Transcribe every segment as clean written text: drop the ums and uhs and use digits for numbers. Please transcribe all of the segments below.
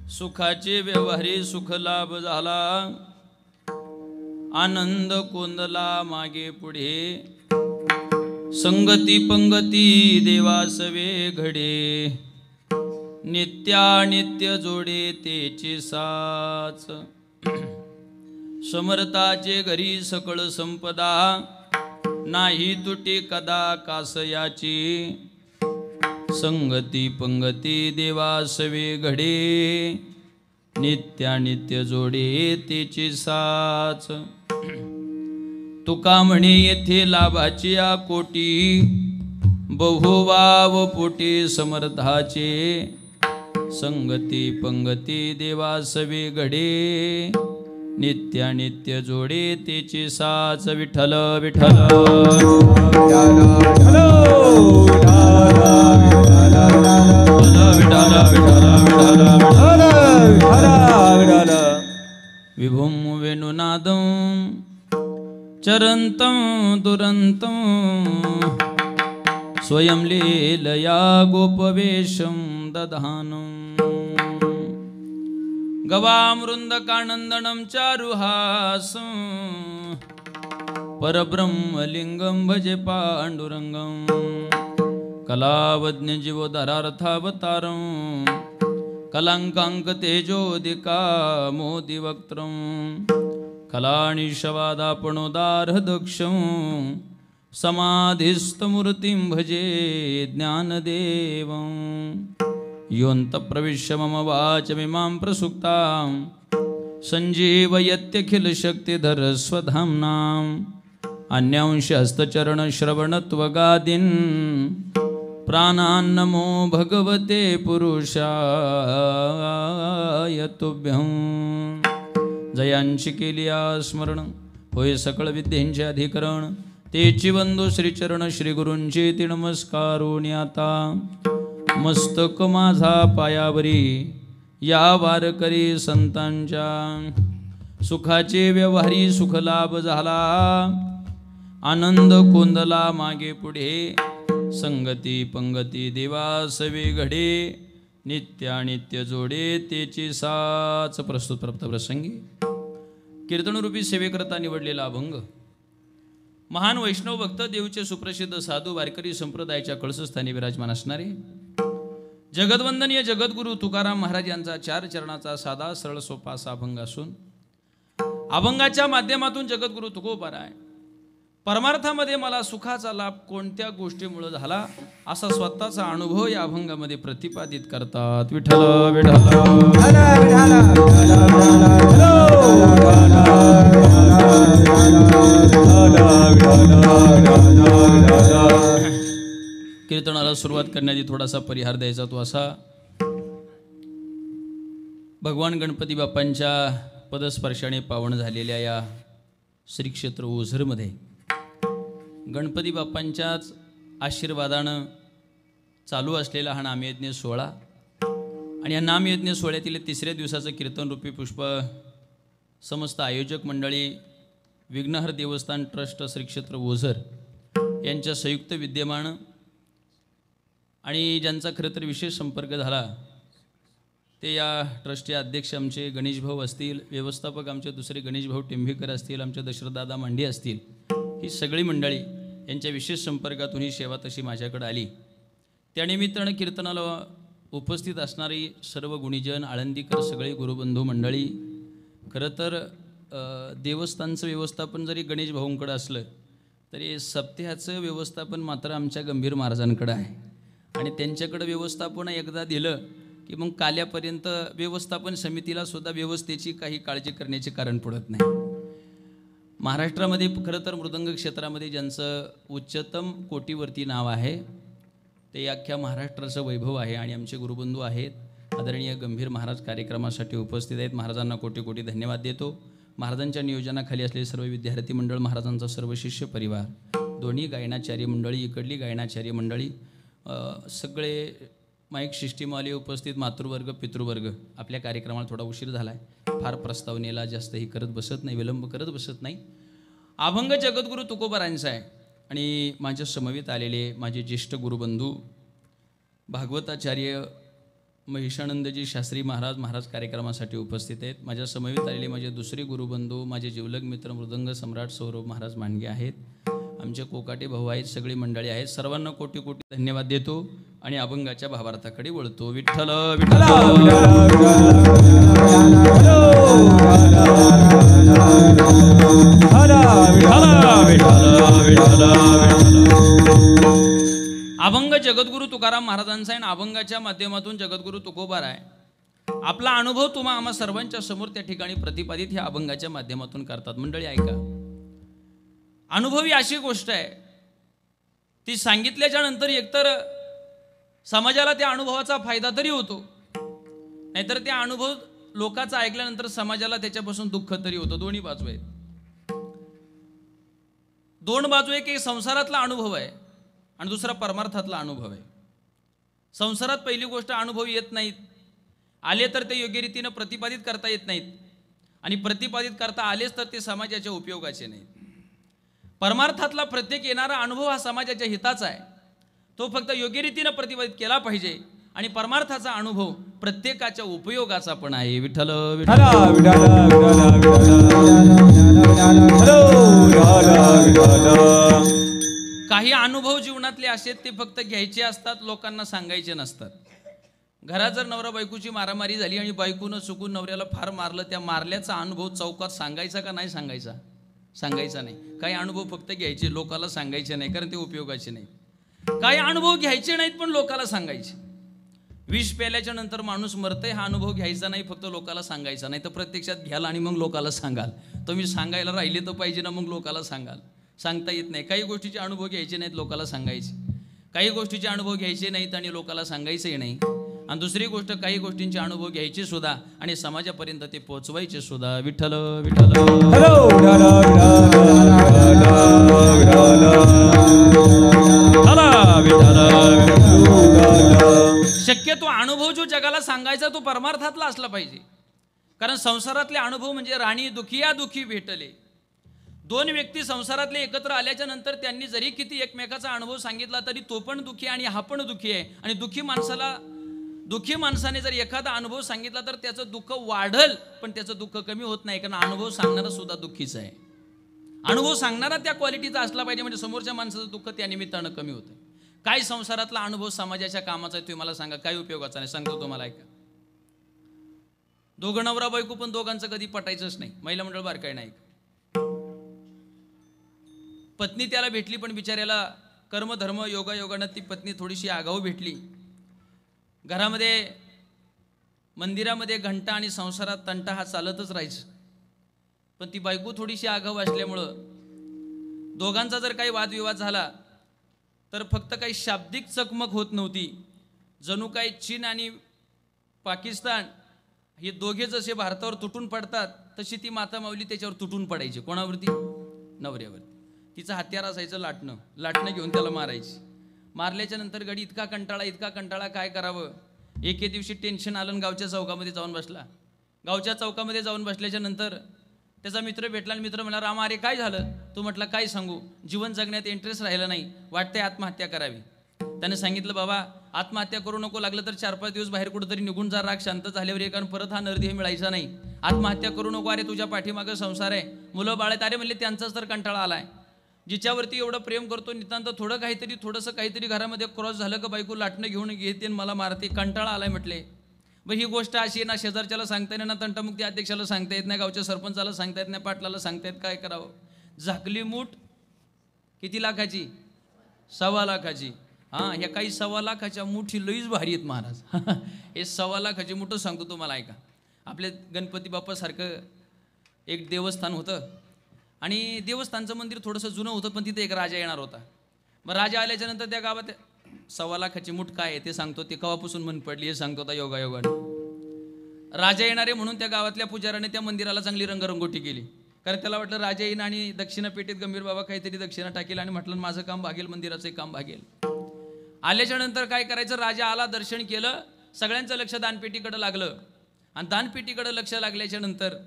सुखाचे व्यवहारी सुख लाभ झाला, आनंद कोंदला मागे पुढे, संगती पंगती देवासवे घडे, नित्यानित्य जोडे तेचे साच, समर्थाचे घरी सकळ संपदा, नाही तुटे कदा कासयाची, संगती पंगती देवासवे घडे, नित्यानित्य जोडे तेचे साच, तुका म्हणे येथे लाभाची कोटी, बहुवाव पोटी समर्थाचे, संगती पंगती देवासवे घडे, नित्यानित्य जोडे तेचे साच, विठ्ठल विठ्ठल विभुम वेणुनादं चरन्तं दुरन्तं, स्वयं लीलया गोपवेशं दधानं, गवामृन्दकानन्दनं चारुहासं, परब्रह्मलिङ्गं भजे पाण्डुरङ्गं, कलावज्ञ जीवोदरार्थावतारं, कलङ्काङ्क तेजोदिका मोदिवक्त्रं, कलानिशवादापणोदारदक्षं, समाधिस्थमूर्तिं भजे ज्ञानदेवं, योऽन्तःप्रविश्य मम वाचमिमां प्रसुप्तां, सञ्जीवयत्यखिलशक्तिधरस्वधाम्नां, अन्यांशि हस्तचरणश्रवणत्वगादीन्, प्राणान्नमो भगवते पुरुषाय तुभ्यं, जयांची केली स्मरण होय सकळ विद्येंचे अधिकरण, तेची वंदो श्रीचरण श्रीगुरूंचे ती नमस्कारोनी आता, मस्तक माझा पायावरी या वारकरी संतांच्या, सुखाचे व्यवहारी सुख लाभ झाला, आनंद कोंदला मागे पुढे, संगती पंगती देवासवे घडे, नित्यानित्य जोडे तेची साच. प्रस्तुत प्राप्त प्रसंगी कीर्तनरूपी सेवेकरता निवडलेला अभंग महान वैष्णव भक्त देवचे सुप्रसिद्ध साधू वारकरी संप्रदायाच्या कळसस्थानी विराजमान असणारे जगद्वंदनीय जगद्गुरु तुकाराम महाराज यांचा 4 चरणाचा साधा सरळ सोपा असा अभंग असून अभंगाच्या माध्यमातून जगद्गुरु तुकोबाराय परमार्थामध्ये मला सुखाचा लाभ कोणत्या गोष्टीमुळे झाला असा स्वतःचा अनुभव या अभंगामध्ये प्रतिपादित करतात. विठ्ठल विठ्ठल कीर्तनाला सुरुवात करण्याची थोडासा परिहार द्यायचा तो असा, भगवान गणपती बाप्पांच्या पदस्पर्शाने पावन झालेल्या या श्री क्षेत्र ओझरमध्ये गणपती बाप्पांच्याच आशीर्वादानं चालू असलेला हा नामयज्ञ सोहळा आणि या नामयज्ञ सोहळ्यातील 3ऱ्या दिवसाचं कीर्तनरूपी पुष्प समस्त आयोजक मंडळी विघ्नहर देवस्थान ट्रस्ट श्री क्षेत्र ओझर यांच्या संयुक्त विद्यमान आणि ज्यांचा खरं तर विशेष संपर्क झाला ते या ट्रस्टचे अध्यक्ष आमचे गणेश भाऊ असतील, व्यवस्थापक आमचे दुसरे गणेश भाऊ टेंभेकर असतील, आमचे दशरथदादा मांडे असतील, ही सगळी मंडळी यांच्या विशेष संपर्कातून ही सेवा तशी माझ्याकडे आली. त्यानिमित्तानं कीर्तनाला उपस्थित असणारी सर्व गुणीजन आळंदीकर सगळे गुरुबंधू मंडळी, खरं तर देवस्थानचं व्यवस्थापन जरी गणेश भाऊंकडे असलं तरी सप्त्याचं व्यवस्थापन मात्र आमच्या गंभीर महाराजांकडे आहे आणि त्यांच्याकडे व्यवस्थापन एकदा दिलं की मग काल्यापर्यंत व्यवस्थापन समितीला सुद्धा व्यवस्थेची काही काळजी करण्याचे कारण पडत नाही. महाराष्ट्रामध्ये खरं तर मृदंग क्षेत्रामध्ये ज्यांचं उच्चतम कोटीवरती नाव आहे ते अख्ख्या महाराष्ट्राचं वैभव आहे आणि आमचे गुरुबंधू आहेत आदरणीय गंभीर महाराज कार्यक्रमासाठी उपस्थित आहेत. महाराजांना कोटी कोटी धन्यवाद देतो. महाराजांच्या नियोजनाखाली असलेले सर्व विद्यार्थी मंडळ, महाराजांचा सर्व शिष्य परिवार, दोन्ही गायनाचार्य मंडळी, इकडली गायनाचार्य मंडळी, सगळे माईक सिस्टीमवाले उपस्थित, मातृवर्ग पितृवर्ग, आपल्या कार्यक्रमाला थोडा उशीर झाला आहे, फार प्रस्तावनेला जास्तही करत बसत नाही, विलंब करत बसत नाही. अभंग जगद्गुरु तुकोबारांचा आहे आणि माझ्या समवेत आलेले माझे ज्येष्ठ गुरुबंधू भागवताचार्य महिषानंदजी शास्त्री महाराज कार्यक्रमासाठी उपस्थित आहेत. माझ्या समवेत आलेले माझे दुसरे गुरुबंधू, माझे जिवलग मित्र मृदंग सम्राट सौरभ महाराज मांडगे आहेत. आमचे कोकाटे भाऊ आहेत, सगळी मंडळी आहेत. सर्वांना कोटी कोटी धन्यवाद देतो आणि अभंगाच्या भावार्थाकडे वळतो. विठ्ठल विठ्ठल अभंग जगद्गुरु तुकाराम महाराजांचा आहे. अभंगाच्या माध्यमातून जगद्गुरु तुकोबार आहे. आपला अनुभव तुम्हा आम्हा सर्वांच्या समोर त्या ठिकाणी प्रतिपादित ह्या अभंगाच्या माध्यमातून करतात. मंडळी ऐका, अनुभव ही अशी गोष्ट आहे, ती सांगितल्याच्या नंतर एकतर समाजाला त्या अनुभवाचा फायदा तरी होतो, नाहीतर त्या अनुभव लोकांचा ऐकल्यानंतर समाजाला त्याच्यापासून दुःख तरी होतं. दोन्ही बाजू आहेत. दोन बाजू आहे की संसारातला अनुभव आहे आणि दुसरा परमार्थातला अनुभव आहे. संसारात पहिली गोष्ट अनुभव येत नाहीत, आले तर ते योग्य रीतीनं प्रतिपादित करता येत नाहीत आणि प्रतिपादित करता आलेच तर ते समाजाच्या उपयोगाचे नाहीत. परमार्थातला प्रत्येक येणारा अनुभव हा समाजाच्या हिताचा आहे. तो फक्त योग्य रीतीनं प्रतिपादित केला पाहिजे आणि परमार्थाचा अनुभव प्रत्येकाच्या उपयोगाचा पण आहे. विठ्ठल काही अनुभव जीवनातले असे ते फक्त घ्यायचे असतात, लोकांना सांगायचे नसतात. घरात जर नवरा बायकोची मारामारी झाली आणि बायकोनं चुकून नवऱ्याला फार मारलं, त्या मारल्याचा अनुभव चौकात सांगायचा का नाही सांगायचा? सांगायचा नाही. काही अनुभव फक्त घ्यायचे, लोकाला सांगायचे नाही, कारण ते उपयोगाचे नाही. काही अनुभव घ्यायचे नाहीत पण लोकाला सांगायचे. विष प्याल्याच्या नंतर माणूस मरतय हा अनुभव घ्यायचा नाही, फक्त लोकाला सांगायचा नाही. तर प्रत्यक्षात घ्याल आणि मग लोकाला सांगाल. तुम्ही सांगायला राहिले तर पाहिजे ना, मग लोकाला सांगाल. सांगता येत नाही. काही गोष्टीचे अनुभव घ्यायचे नाहीत, लोकाला सांगायचे. काही गोष्टीचे अनुभव घ्यायचे नाहीत आणि लोकाला सांगायचंही नाही. आणि दुसरी गोष्ट, काही गोष्टींचे अनुभव घ्यायचे सुद्धा आणि समाजापर्यंत ते पोहोचवायचे सुद्धा. विठ्ठल विठ्ठल शक्यतो अनुभव जो जगाला सांगायचा तो परमार्थातला असला पाहिजे. कारण संसारातले अनुभव म्हणजे राणी दुखी या दुखी भेटले. दोन व्यक्ती संसारातले एकत्र आल्याच्या नंतर त्यांनी जरी किती एकमेकाचा अनुभव सांगितला तरी तो पण दुखी आणि हा पण दुखी आहे. आणि दुखी माणसाने जर एखादा अनुभव सांगितला तर त्याचं दुःख वाढल, पण त्याचं दुःख कमी होत नाही. कारण अनुभव सांगणारा सुद्धा दुःखीच आहे. अनुभव सांगणारा त्या क्वालिटीचा असला पाहिजे, म्हणजे समोरच्या माणसाचं दुःख त्या निमित्तानं कमी होतं. काय संसारातला अनुभव समाजाच्या कामाचा आहे तुम्ही मला सांगा, काय उपयोगाचा नाही? सांगतो तुम्हाला, ऐका. दोघं नवरा बायको पण दोघांचं कधी पटायचंच नाही. महिला मंडळ बारकाई नाही. पत्नी त्याला भेटली पण बिचाऱ्याला कर्मधर्म योगायोगानं ती पत्नी थोडीशी आगाऊ भेटली. घरामध्ये मंदिरामध्ये घंटा आणि संसारात तंटा हा चालतच राहायचं. पण ती बायको थोडीशी आगाऊ असल्यामुळं दोघांचा जर काही वादविवाद झाला तर फक्त काही शाब्दिक चकमक होत नव्हती. जणू काही चीन आणि पाकिस्तान हे दोघे जसे भारतावर तुटून पडतात तशी ती माता माऊली त्याच्यावर तुटून पडायची. कोणावरती? नवऱ्यावरती. तिचं हत्यार असायचं लाटणं घेऊन त्याला मारायची. मारल्याच्या नंतर गडी इतका कंटाळा काय करावं. एके दिवशी टेन्शन आलं, गावच्या चौकामध्ये जाऊन बसला. गावच्या चौकामध्ये जाऊन बसल्याच्या नंतर त्याचा मित्र भेटला आणि मित्र म्हणला, रामा अरे काय झालं? तो म्हटला काय सांगू, जीवन जगण्यात इंटरेस्ट राहिला नाही, वाटतंय आत्महत्या करावी. त्याने सांगितलं, बाबा आत्महत्या करू नको, लागलं तर 4-5 दिवस बाहेर कुठेतरी निघून जा, राग शांत झाल्यावर ये, कारण परत हा नरदेह मिळायचा नाही. आत्महत्या करू नको, अरे तुझ्या पाठीमागं संसार आहे, मुलं बाळ आहेत. अरे म्हणले त्यांचाच तर कंटाळा आलाय. जिच्यावरती एवढं प्रेम करतो नितांत थोडंसं काहीतरी घरामध्ये क्रॉस झालं का बायको लाटणं घेऊन घेते आणि मला मारते, कंटाळा आलाय म्हटले. मग ही गोष्ट अशी आहे ना, शेजारच्याला सांगता येत ना, तंटामुक्ती अध्यक्षाला सांगता येत नाही, गावच्या सरपंचाला सांगता येत नाही, पाटलाला सांगता येत, काय करावं. झाकली मूठ किती लाखाची? 1.25 लाखाची. हां, ह्या काही 1.25 लाखाच्या मूठी लईच भारी आहेत महाराज. हे 1.25 लाखाची मूठ सांगतो तुम्हाला, ऐका. आपले गणपती बाप्पासारखं एक देवस्थान होतं आणि देवस्थानचं मंदिर थोडंसं जुनं होतं, पण तिथे एक राजा येणार होता. मग राजा आल्याच्या नंतर त्या गावात 1.25 लाखाची मूठ काय आहे ते सांगतो. ते कवापासून मन पडली हे सांगतो आता योगायोगाने. राजा येणारे म्हणून त्या गावातल्या पुजाऱ्याने त्या मंदिराला चांगली रंगरंगोटी केली. कारण त्याला वाटलं राजा येईन आणि दक्षिणा पेटीत गंभीर बाबा काहीतरी दक्षिणा टाकेल आणि म्हटलं माझं काम भागेल, मंदिराचं काम भागेल. आल्याच्या नंतर काय करायचं, राजा आला, दर्शन केलं, सगळ्यांचं लक्ष दानपेटीकडे लागलं. आणि दानपेटीकडे लक्ष लागल्याच्या नंतर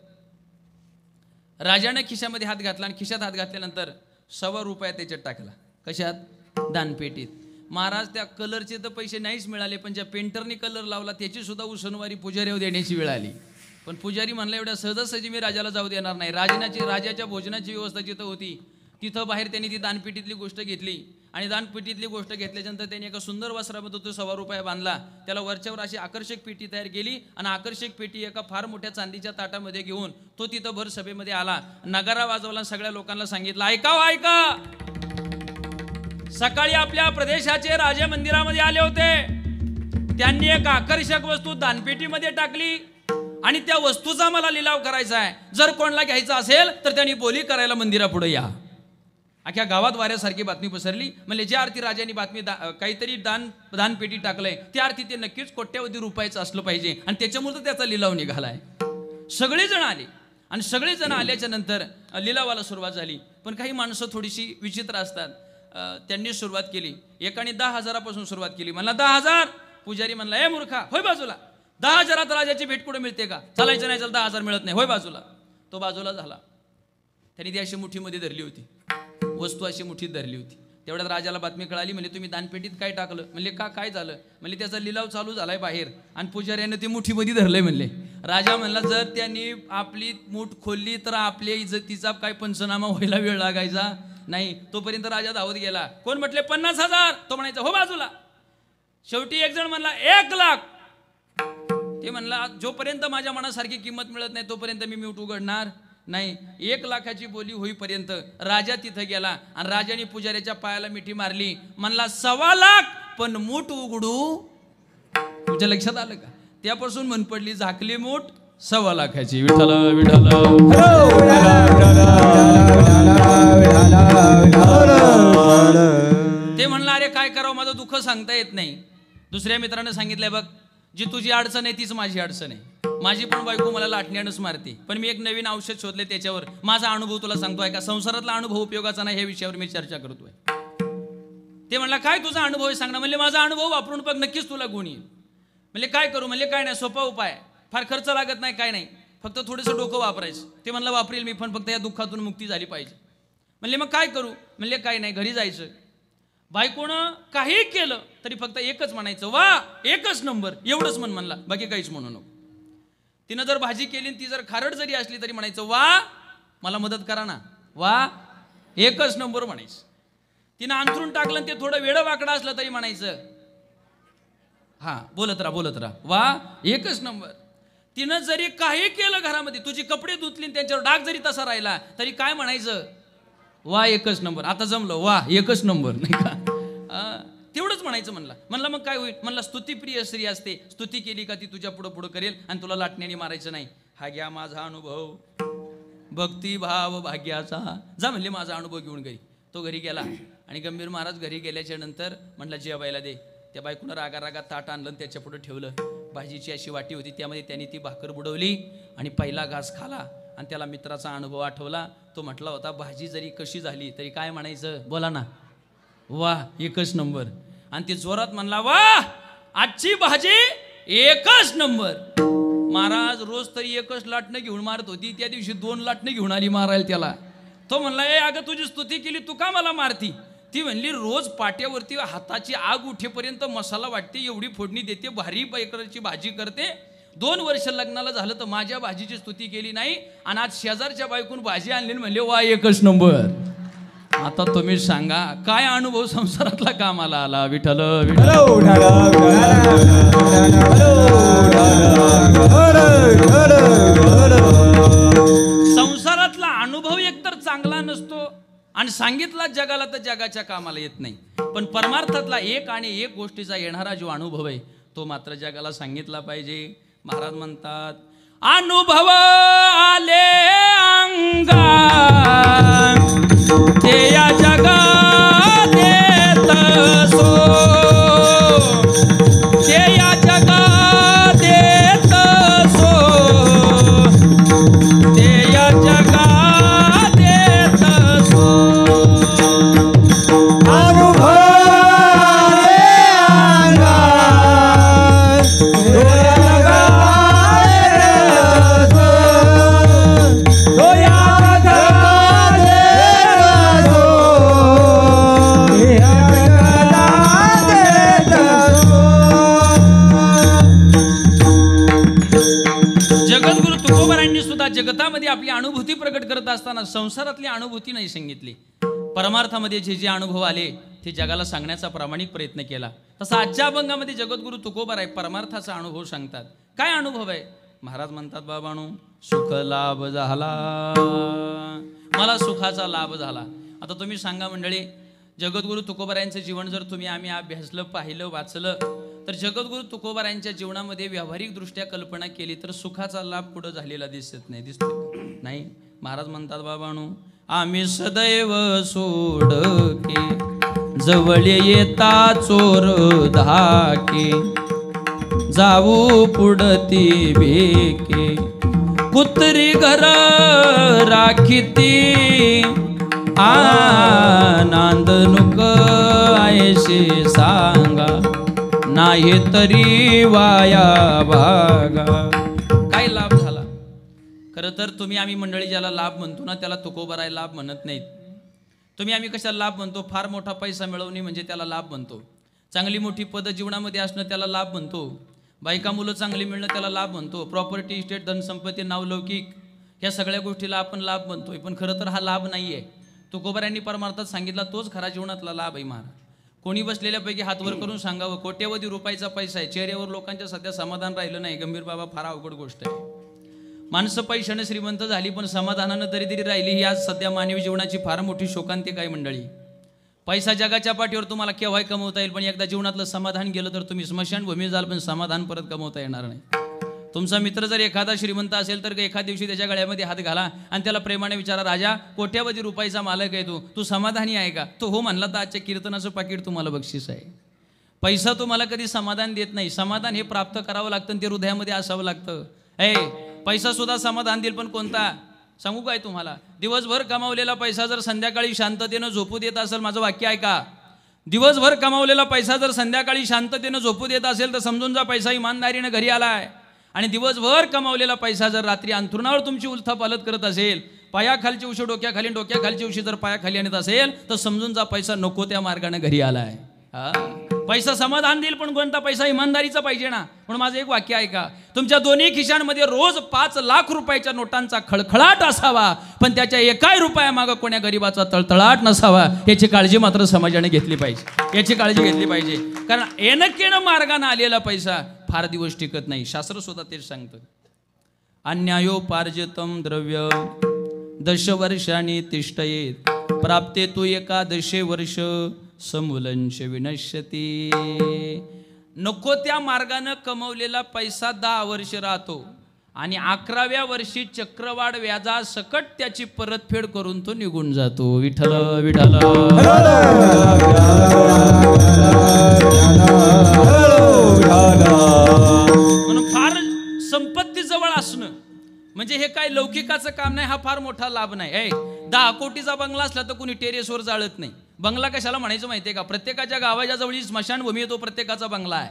राजाने खिशामध्ये हात घातला आणि खिशात हात घातल्यानंतर 1.25 रुपया त्याच्यात टाकला. कशात? दानपेटीत. महाराज त्या कलरचे तर पैसे नाहीच मिळाले, पण ज्या पेंटरनी कलर लावला त्याची सुद्धा उसनवारी पुजाऱ्यावर देण्याची वेळ आली. पण पुजारी म्हणला एवढ्या सहजासहजी मी राजाला जाऊ देणार नाही. राजाच्या भोजनाची व्यवस्था जिथं होती तिथं बाहेर त्यांनी ती दानपेटीतली गोष्ट घेतली आणि दानपेटीतली गोष्ट घेतल्यानंतर त्यांनी एका सुंदर वस्त्रामध्ये तो ₹1.25 बांधला. त्याला वरच्यावर अशी आकर्षक पेटी तयार केली आणि आकर्षक पेटी एका फार मोठ्या चांदीच्या ताटामध्ये घेऊन तो तिथं भर सभेमध्ये आला. नगारा वाजवला, सगळ्या लोकांना सांगितलं, ऐका, सकाळी आपल्या प्रदेशाचे राजे मंदिरामध्ये आले होते. त्यांनी एक आकर्षक वस्तू दानपेटीमध्ये टाकली आणि त्या वस्तूचा मला लिलाव करायचा आहे. जर कोणाला घ्यायचा असेल तर त्यांनी बोली करायला मंदिरापुढे या. अख्ख्या गावात वाऱ्यासारखी बातमी पसरली. म्हणजे ज्या अर्थी राजांनी बातमी काहीतरी दानपेटी टाकलंय त्या अर्थी ते नक्कीच कोट्यावधी रुपयाचं असलं पाहिजे आणि त्याच्यामुळे त्याचा लिलाव निघालाय. सगळेजण आले आणि सगळेजण आल्याच्या नंतर लिलावाला सुरुवात झाली. पण काही माणसं थोडीशी विचित्र असतात. त्यांनी सुरुवात केली. एकाने 10,000 पासून सुरुवात केली. म्हणला 10,000. पुजारी म्हणला, ए मूर्खा, होय बाजूला. 10,000 राजाची भेट कुठे मिळते का? चालायचं नाही, चल 10,000 मिळत नाही, होय बाजूला. तो बाजूला झाला. त्यांनी ती अशी मुठीमध्ये धरली होती, वस्तू अशी मुठीत धरली होती. तेवढ्यात राजाला बातमी कळाली. म्हणजे तुम्ही दानपेटीत काय टाकलं? म्हणले काय झालं? म्हणजे त्याचा लिलाव चालू झालाय बाहेर आणि पुजाऱ्यानं ती मुठीमध्ये धरलंय म्हणले. राजा म्हणला, जर त्यांनी आपली मूठ खोलली तर आपल्या इज्जतीचा काय पंचनामा व्हायला वेळ लागायचा नाही. तोपर्यंत राजा धावत गेला. कोण म्हटले 50,000? तो म्हणायचा हो बाजूला. शेवटी एक जण म्हणला 1,00,000. ते म्हणला, जोपर्यंत माझ्या मनासारखी किंमत मिळत नाही तोपर्यंत मी मूठ उघडणार नाही. 1,00,000ची बोली होईपर्यंत राजा तिथं गेला आणि राजाने पुजाऱ्याच्या पायाला मिठी मारली. म्हणला 1,25,000 पण मूठ उघडू. तुझ्या लक्षात आलं का? त्यापासून मन पडली, झाकली मूठ 1,25,000ची. विठ्ठल विठ्ठल. ते म्हणला, अरे काय करावं, माझं दुःख सांगता येत नाही. दुसऱ्या मित्रानं सांगितलंय, बघ जी तुझी अडचण आहे तीच माझी अडचण आहे. माझी पण बायको मला लाटण्यानंच मारते, पण मी एक नवीन औषध शोधले त्याच्यावर. माझा अनुभव तुला सांगतोय का? संसारातला अनुभव उपयोगाचा नाही, ह्या विषयावर मी चर्चा करतोय. ते म्हणला, काय तुझा अनुभव आहे सांग ना. म्हणले, माझा अनुभव वापरून बघ, नक्कीच तुला गुण येईल. म्हणले, काय करू? म्हणले, काय नाही, सोपा उपाय, फार खर्च लागत नाही, काय नाही, फक्त थोडंसं डोकं वापरायचं. ते म्हणलं, वापरेल मी, पण फक्त या दुःखातून मुक्ती झाली पाहिजे. म्हणले, मग काय करू? म्हणले, काय नाही, घरी जायचं. बायकोनं काही केलं तरी फक्त एकच म्हणायचं, वा एकच नंबर, एवढंच म्हणला, बाकी काहीच म्हणू नको. तिनं जर भाजी केली ती जर खारट जरी असली तरी म्हणायचं, वा मला मदत करा ना, वा एकच नंबर म्हणायचं. तिनं अंथरून टाकलं ते थोडं वेडं वाकडं असलं तरी म्हणायचं, हा बोलत राहा, वा एकच नंबर. तिनं जरी काही केलं घरामध्ये, तुझी कपडे धुतली त्यांच्यावर डाग जरी तसा राहिला तरी काय म्हणायचं, वा एकच नंबर. आता जमलं, वा एकच नंबर, नाही का? तेवढंच म्हणायचं. म्हणला मग काय होईल? म्हणला, स्तुतीप्रिय स्त्री असते, स्तुती केली का ती तुझ्या पुढं करेल आणि तुला लाटण्याने मारायचं नाही. हा घ्या माझा अनुभव, भक्तिभाव भाग्याचा. जा म्हणले, माझा अनुभव घेऊन घरी. तो घरी गेला आणि गंभीर महाराज घरी गेल्याच्या नंतर म्हणला, जेवायला दे. त्या बायकोनं रागा ताट आणलं आणि त्याच्या पुढे ठेवलं. भाजीची अशी वाटी होती, त्यामध्ये त्यांनी ती भाकर बुडवली आणि पहिला घास खाला आणि त्याला मित्राचा अनुभव आठवला. तो म्हटला होता, भाजी जरी कशी झाली तरी काय म्हणायचं, बोला ना, वा एकच नंबर. आणि ते जोरात म्हणला, वा आजची भाजी एकच नंबर. महाराज रोज तरी एकच लाटणं घेऊन मारत होती, त्या दिवशी 2 लाटणं घेऊन आली मारायला त्याला. तो म्हणला, ए अगं तुझी स्तुती केली, तू का मला मारती? ती म्हणली, रोज पाट्यावरती हाताची आग उठेपर्यंत मसाला वाटते, एवढी फोडणी देते, भारी प्रकारची भाजी करते. 2 वर्ष लग्नाला झालं तर माझ्या भाजीची स्तुती केली नाही आणि आज शेजारच्या बायकून भाजी आणली म्हणले, वा एकच नंबर. आता तुम्ही सांगा, काय अनुभव संसारातला कामाला आला? विठ्ठल विठ्ठल. संसारातला अनुभव एकतर चांगला नसतो आणि सांगितला जगाला तर जगाच्या कामाला येत नाही. पण परमार्थातला एक आणि एक गोष्टीचा येणारा जो अनुभव आहे तो मात्र जगाला सांगितला पाहिजे. महाराज म्हणतात, अनुभव आले अंगा ते या जगात येत सो, ते या जगात येत सो, ते या जगात येत सो. अनुभव तुकोबारायांनी सुद्धा जगतामध्ये आपली अनुभूती प्रकट करत असताना संसारातली अनुभूती नाही सांगितली, परमार्थामध्ये जे जे अनुभव आले ते जगाला सांगण्याचा प्रामाणिक प्रयत्न केला. तसा आजच्या अभंगामध्ये जगद्गुरु तुकोबाराय परमार्थाचा अनुभव सांगतात. काय अनुभव आहे? महाराज म्हणतात, बाबांनो, सुख लाभ झाला, मला सुखाचा लाभ झाला. आता तुम्ही सांगा मंडळी, जगद्गुरु तुकोबारायांचं जीवन जर तुम्ही आम्ही अभ्यासलं, पाहिलं, वाचलं, तर जगद्गुरु तुकोबारायांच्या जीवनामध्ये व्यावहारिक दृष्ट्या कल्पना केली तर सुखाचा लाभ पुढे झालेला दिसत नाही. दिसतो नाही? महाराज म्हणतात, बाबांनो, आम्ही सदैव सोडके जवळ येता चोर धाके, जाऊ पुढती बेके, कुत्री घर राखीती, नांदणूक आयशे सांगा, नाही तरी वाया भागा. काय लाभ झाला? खरं तर तुम्ही आम्ही मंडळी ज्याला लाभ म्हणतो ना, त्याला तुकोबाराय लाभ म्हणत नाहीत. तुम्ही आम्ही कशाला लाभ म्हणतो? फार मोठा पैसा मिळवणे म्हणजे त्याला लाभ म्हणतो. चांगली मोठी पद जीवनामध्ये असणं त्याला लाभ म्हणतो. बायका मुलं चांगली मिळणं त्याला लाभ म्हणतो. प्रॉपर्टी, इस्टेट, धनसंपत्ती, नावलौकिक, या सगळ्या गोष्टीला आपण लाभ म्हणतोय. पण खरं तर हा लाभ नाही आहे. तुकोबारायांनी परमार्थात सांगितला तोच खरा जीवनातला लाभ आहे. महाराज, कोणी बसलेल्यापैकी हात वर करून सांगावं, कोट्यवधी रुपयाचा पैसा आहे, चेहऱ्यावर लोकांच्या सध्या समाधान राहिलं नाही. गंभीर बाबा, फार अवघड गोष्ट आहे. माणसं पैशाने श्रीमंत झाली पण समाधानानं तरी राहिली, ही आज सध्या मानवी जीवनाची फार मोठी शोकांतिक आहे मंडळी. पैसा जगाच्या पाठीवर तुम्हाला केव्हाही कमवता येईल, पण एकदा जीवनातलं समाधान गेलं तर तुम्ही स्मशानभूमी जाल, पण समाधान परत कमवता येणार नाही. तुमचा मित्र जर एखादा श्रीमंत असेल तर एका दिवशी त्याच्या गळ्यामध्ये हात घाला आणि त्याला प्रेमाने विचारा, राजा, कोट्यावधी रुपयाचा मालक आहे तू समाधानी आहे का? तो हो म्हणला तर आजच्या कीर्तनाचं पाकिट तुम्हाला बक्षीस आहे. पैसा तुम्हाला कधी समाधान देत नाही. समाधान हे प्राप्त करावं लागतं, ते हृदयामध्ये असावं लागतं. पैसा सुद्धा समाधान देईल, पण कोणता सांगू काय तुम्हाला? दिवसभर कमावलेला पैसा जर संध्याकाळी शांततेनं झोपू देत असेल, माझं वाक्य ऐका, दिवसभर कमावलेला पैसा जर संध्याकाळी शांततेनं झोपू देत असेल तर समजून जा पैसा इमानदारीनं घरी आलाय. आणि दिवसभर कमावलेला पैसा जर रात्री अंथरुणावर तुमची उलथापालत करत असेल, पायाखालची उशी डोक्याखाली, डोक्याखालची उशी जर पायाखाली आणत असेल, तर समजून जा पैसा नको त्या मार्गाने घरी आलाय. पैसा समाधान देईल, पण कोणता पैसा इमानदारीचा पाहिजे ना. म्हणून माझं एक वाक्य ऐका, तुमच्या दोन्ही खिशांमध्ये रोज 5 लाख रुपयाच्या नोटांचा खळखळाट असावा, पण त्याच्या एकाही रुपया मागं कोण्या गरीबाचा तळतळाट नसावा. याची काळजी मात्र समाजाने घेतली पाहिजे. याची काळजी घेतली पाहिजे, कारण एनकेनं मार्गाने आलेला पैसा फार दिवस टिकत नाही. शास्त्र सुद्धा तेच सांगतं. अन्यायोपार्जितम द्रव्य दशवर्षांनी तिष्ठयेत, प्राप्ते तू एकादशे वर्ष समूलंश विनश्यती. नको त्या मार्गानं कमवलेला पैसा 10 वर्ष राहतो आणि 11व्या वर्षी चक्रवाढ व्याजा सकट त्याची परतफेड करून तो निघून जातो. विठ्ठल विठ्ठल. म्हणून फार संपत्ती जवळ असणं म्हणजे हे काय लौकिकाचं काम नाही. हा फार मोठा लाभ नाही. 10 कोटीचा बंगला असला तर कुणी टेरेसवर जाळत नाही. बंगला कशाला म्हणायचं माहितीये का? प्रत्येकाच्या गावाच्या जवळी स्मशानभूमी तो प्रत्येकाचा बंगला आहे.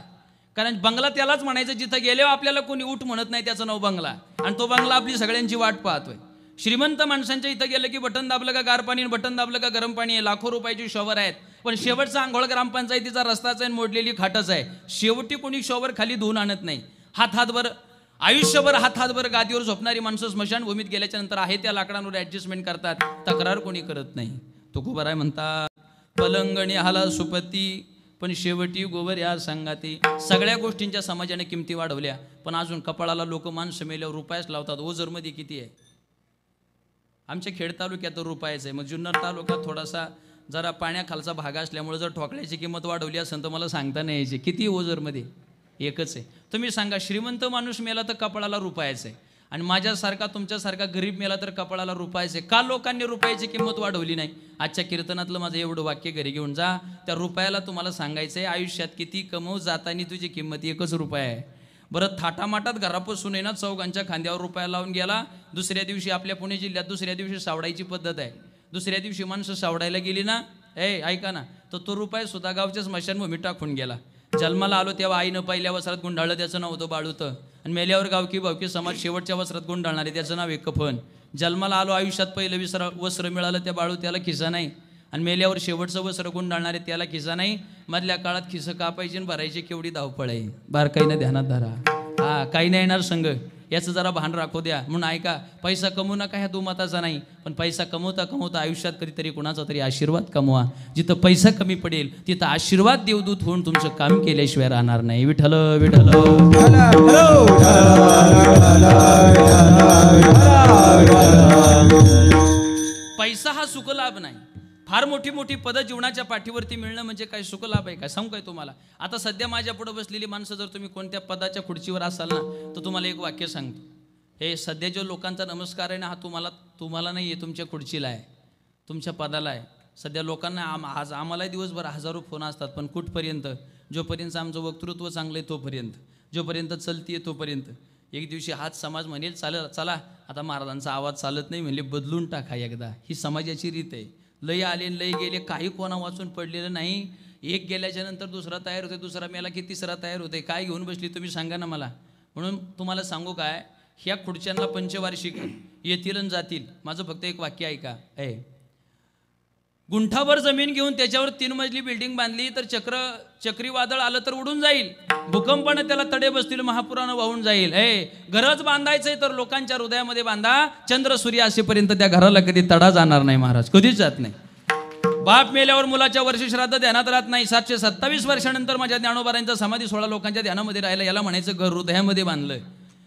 कारण बंगला त्यालाच म्हणायचं जिथं गेल्यावर आपल्याला कोणी उठ म्हणत नाही, त्याचं नाव बंगला. आणि तो बंगला आपली सगळ्यांची वाट पाहतोय. श्रीमंत माणसांच्या इथं गेलं की बटन दाबलं का गार पाणी, बटन दाबलं का गरम पाणी आहे. लाखो रुपयाची शॉवर आहेत, पण शेवटचा आंघोळ ग्रामपंचायतीचा रस्ताच आहे, मोडलेली खाटच आहे. शेवटी कोणी शॉवर खाली धुवून आणत नाही. हातभर आयुष्यभर हातभर गादीवर झोपणारी माणसं स्मशानभूमीत गेल्याच्या नंतर आहे त्या लाकडांवर ऍडजस्टमेंट करतात. तक्रार कोणी करत नाही. तुकोबाराय म्हणतात, पलंगणी हाला सुपती पण शेवटी गोवर या संगाती. सगळ्या गोष्टींच्या समाजाने किमती वाढवल्या, पण अजून कपाळाला लोक माणसं मेल्यावर रुपयाच लावतात. ओझरमध्ये किती आहे? आमच्या खेड तालुक्यात रुपयाच आहे. मग जुन्नर तालुका थोडासा जरा पाण्याखालचा भाग असल्यामुळे जर ठोकळ्याची किंमत वाढवली असेल तर मला सांगता नाही यायची. किती ओझरमध्ये? एकच आहे. तुम्ही सांगा, श्रीमंत माणूस मेला तर कपाळाला रुपयाच आहे, आणि माझ्यासारखा तुमच्यासारखा गरीब मेला तर कपाळाला रुपयाच आहे. का लोकांनी रुपयाची किंमत वाढवली नाही? आजच्या कीर्तनातलं माझं एवढं वाक्य घरी घेऊन जा. त्या रुपयाला तुम्हाला सांगायचं आहे, आयुष्यात किती कमव, जातानी तुझी किंमत 1 रुपया आहे. बरं, थाटामाटात घरापासून आहे ना, चौघांच्या खांद्यावर रुपया लावून गेला. दुसऱ्या दिवशी आपल्या पुणे जिल्ह्यात दुसऱ्या दिवशी सावडायची पद्धत आहे. दुसऱ्या दिवशी माणसं सावडायला गेली ना, ऐका ना, तर तो रुपया सुद्धा गावच्या स्मशानभूमीत टाकून गेला. जन्माला आलो तेव्हा आईनं पहिल्या वस्त्रात गुंडाळलं, त्याचं नाव होतं बाळूतं. आणि मेल्यावर गावकी भावकी समाज शेवटच्या वस्त्रात गुंडाळणारे, त्याचं नाव आहे कफन. जन्माला आलो, आयुष्यात पहिलं वस्त्र मिळालं त्या बाळू, त्याला खिसा नाही. आणि मेल्यावर शेवटचं वस्त्र गुंडाळणारे, त्याला खिसा नाही. मधल्या काळात खिसं कापायची आणि भरायची केवढी धावपळ आहे. बारकाईनं ध्यानात धरा. काही नाही येणार संघ. याचं जरा भान राखू द्या. म्हणून ऐका, पैसा कमवू नका ह्या दुमताचा नाही, पण पैसा कमवता कमवता आयुष्यात कधीतरी कुणाचा तरी आशीर्वाद कमवा. जिथं पैसा कमी पडेल तिथं आशीर्वाद देवदूत होऊन तुमचं काम केल्याशिवाय राहणार नाही. विठ्ठल विठ्ठल. पैसा हा सुखलाभ नाही. फार मोठी मोठी पदं जीवनाच्या पाठीवरती मिळणं म्हणजे काय सुखलाभ आहे का? सांगू काय तुम्हाला? आता सध्या माझ्या पुढे बसलेली माणसं जर तुम्ही कोणत्या पदाच्या खुर्चीवर असाल ना, तर तुम्हाला एक वाक्य सांगतो. हे सध्या जो लोकांचा नमस्कार आहे ना, हा तुम्हाला नाही आहे, तुमच्या खुर्चीला आहे, तुमच्या पदाला आहे. सध्या लोकांना आज आम्हाला दिवसभर हजारो फोन असतात, पण कुठपर्यंत? जोपर्यंत आमचं वक्तृत्व चांगलं आहे तोपर्यंत, जोपर्यंत चलतीये तोपर्यंत. एक दिवशी हाच समाज म्हणेल चला आता महाराजांचा आवाज चालत नाही, म्हणले बदलून टाका एकदा. ही समाजाची रीत आहे. लय आले लय गेले, काही कोणा वाचून पडलेलं नाही. एक गेल्याच्या नंतर दुसरा तयार होते, दुसरा मेला की तिसरा तयार होते. काय घेऊन बसली तुम्ही सांगा ना मला. म्हणून तुम्हाला सांगू काय, ह्या खुर्च्यांना पंचवार्षिक येतील आणि जातील. माझं फक्त एक वाक्य ऐका. गुंठाभर जमीन घेऊन त्याच्यावर 3 मजली बिल्डिंग बांधली तर चक्रीवादळ आलं तर उडून जाईल. भूकंपानं त्याला तडे बसतील, महापुरानं वाहून जाईल. घरच बांधायचंय तर लोकांच्या हृदयामध्ये बांधा. चंद्र सूर्य असेपर्यंत त्या घराला कधी तडा जाणार नाही महाराज, कधीच जात नाही. बाप मेल्यावर मुलाच्या वर्षश्राद्ध ध्यानात राहत नाही. 727 वर्षानंतर माझ्या ज्ञानोबारांचा समाधी सोहळा लोकांच्या ध्यानामध्ये राहिला. याला म्हणायचं घर हृदयामध्ये बांधलं.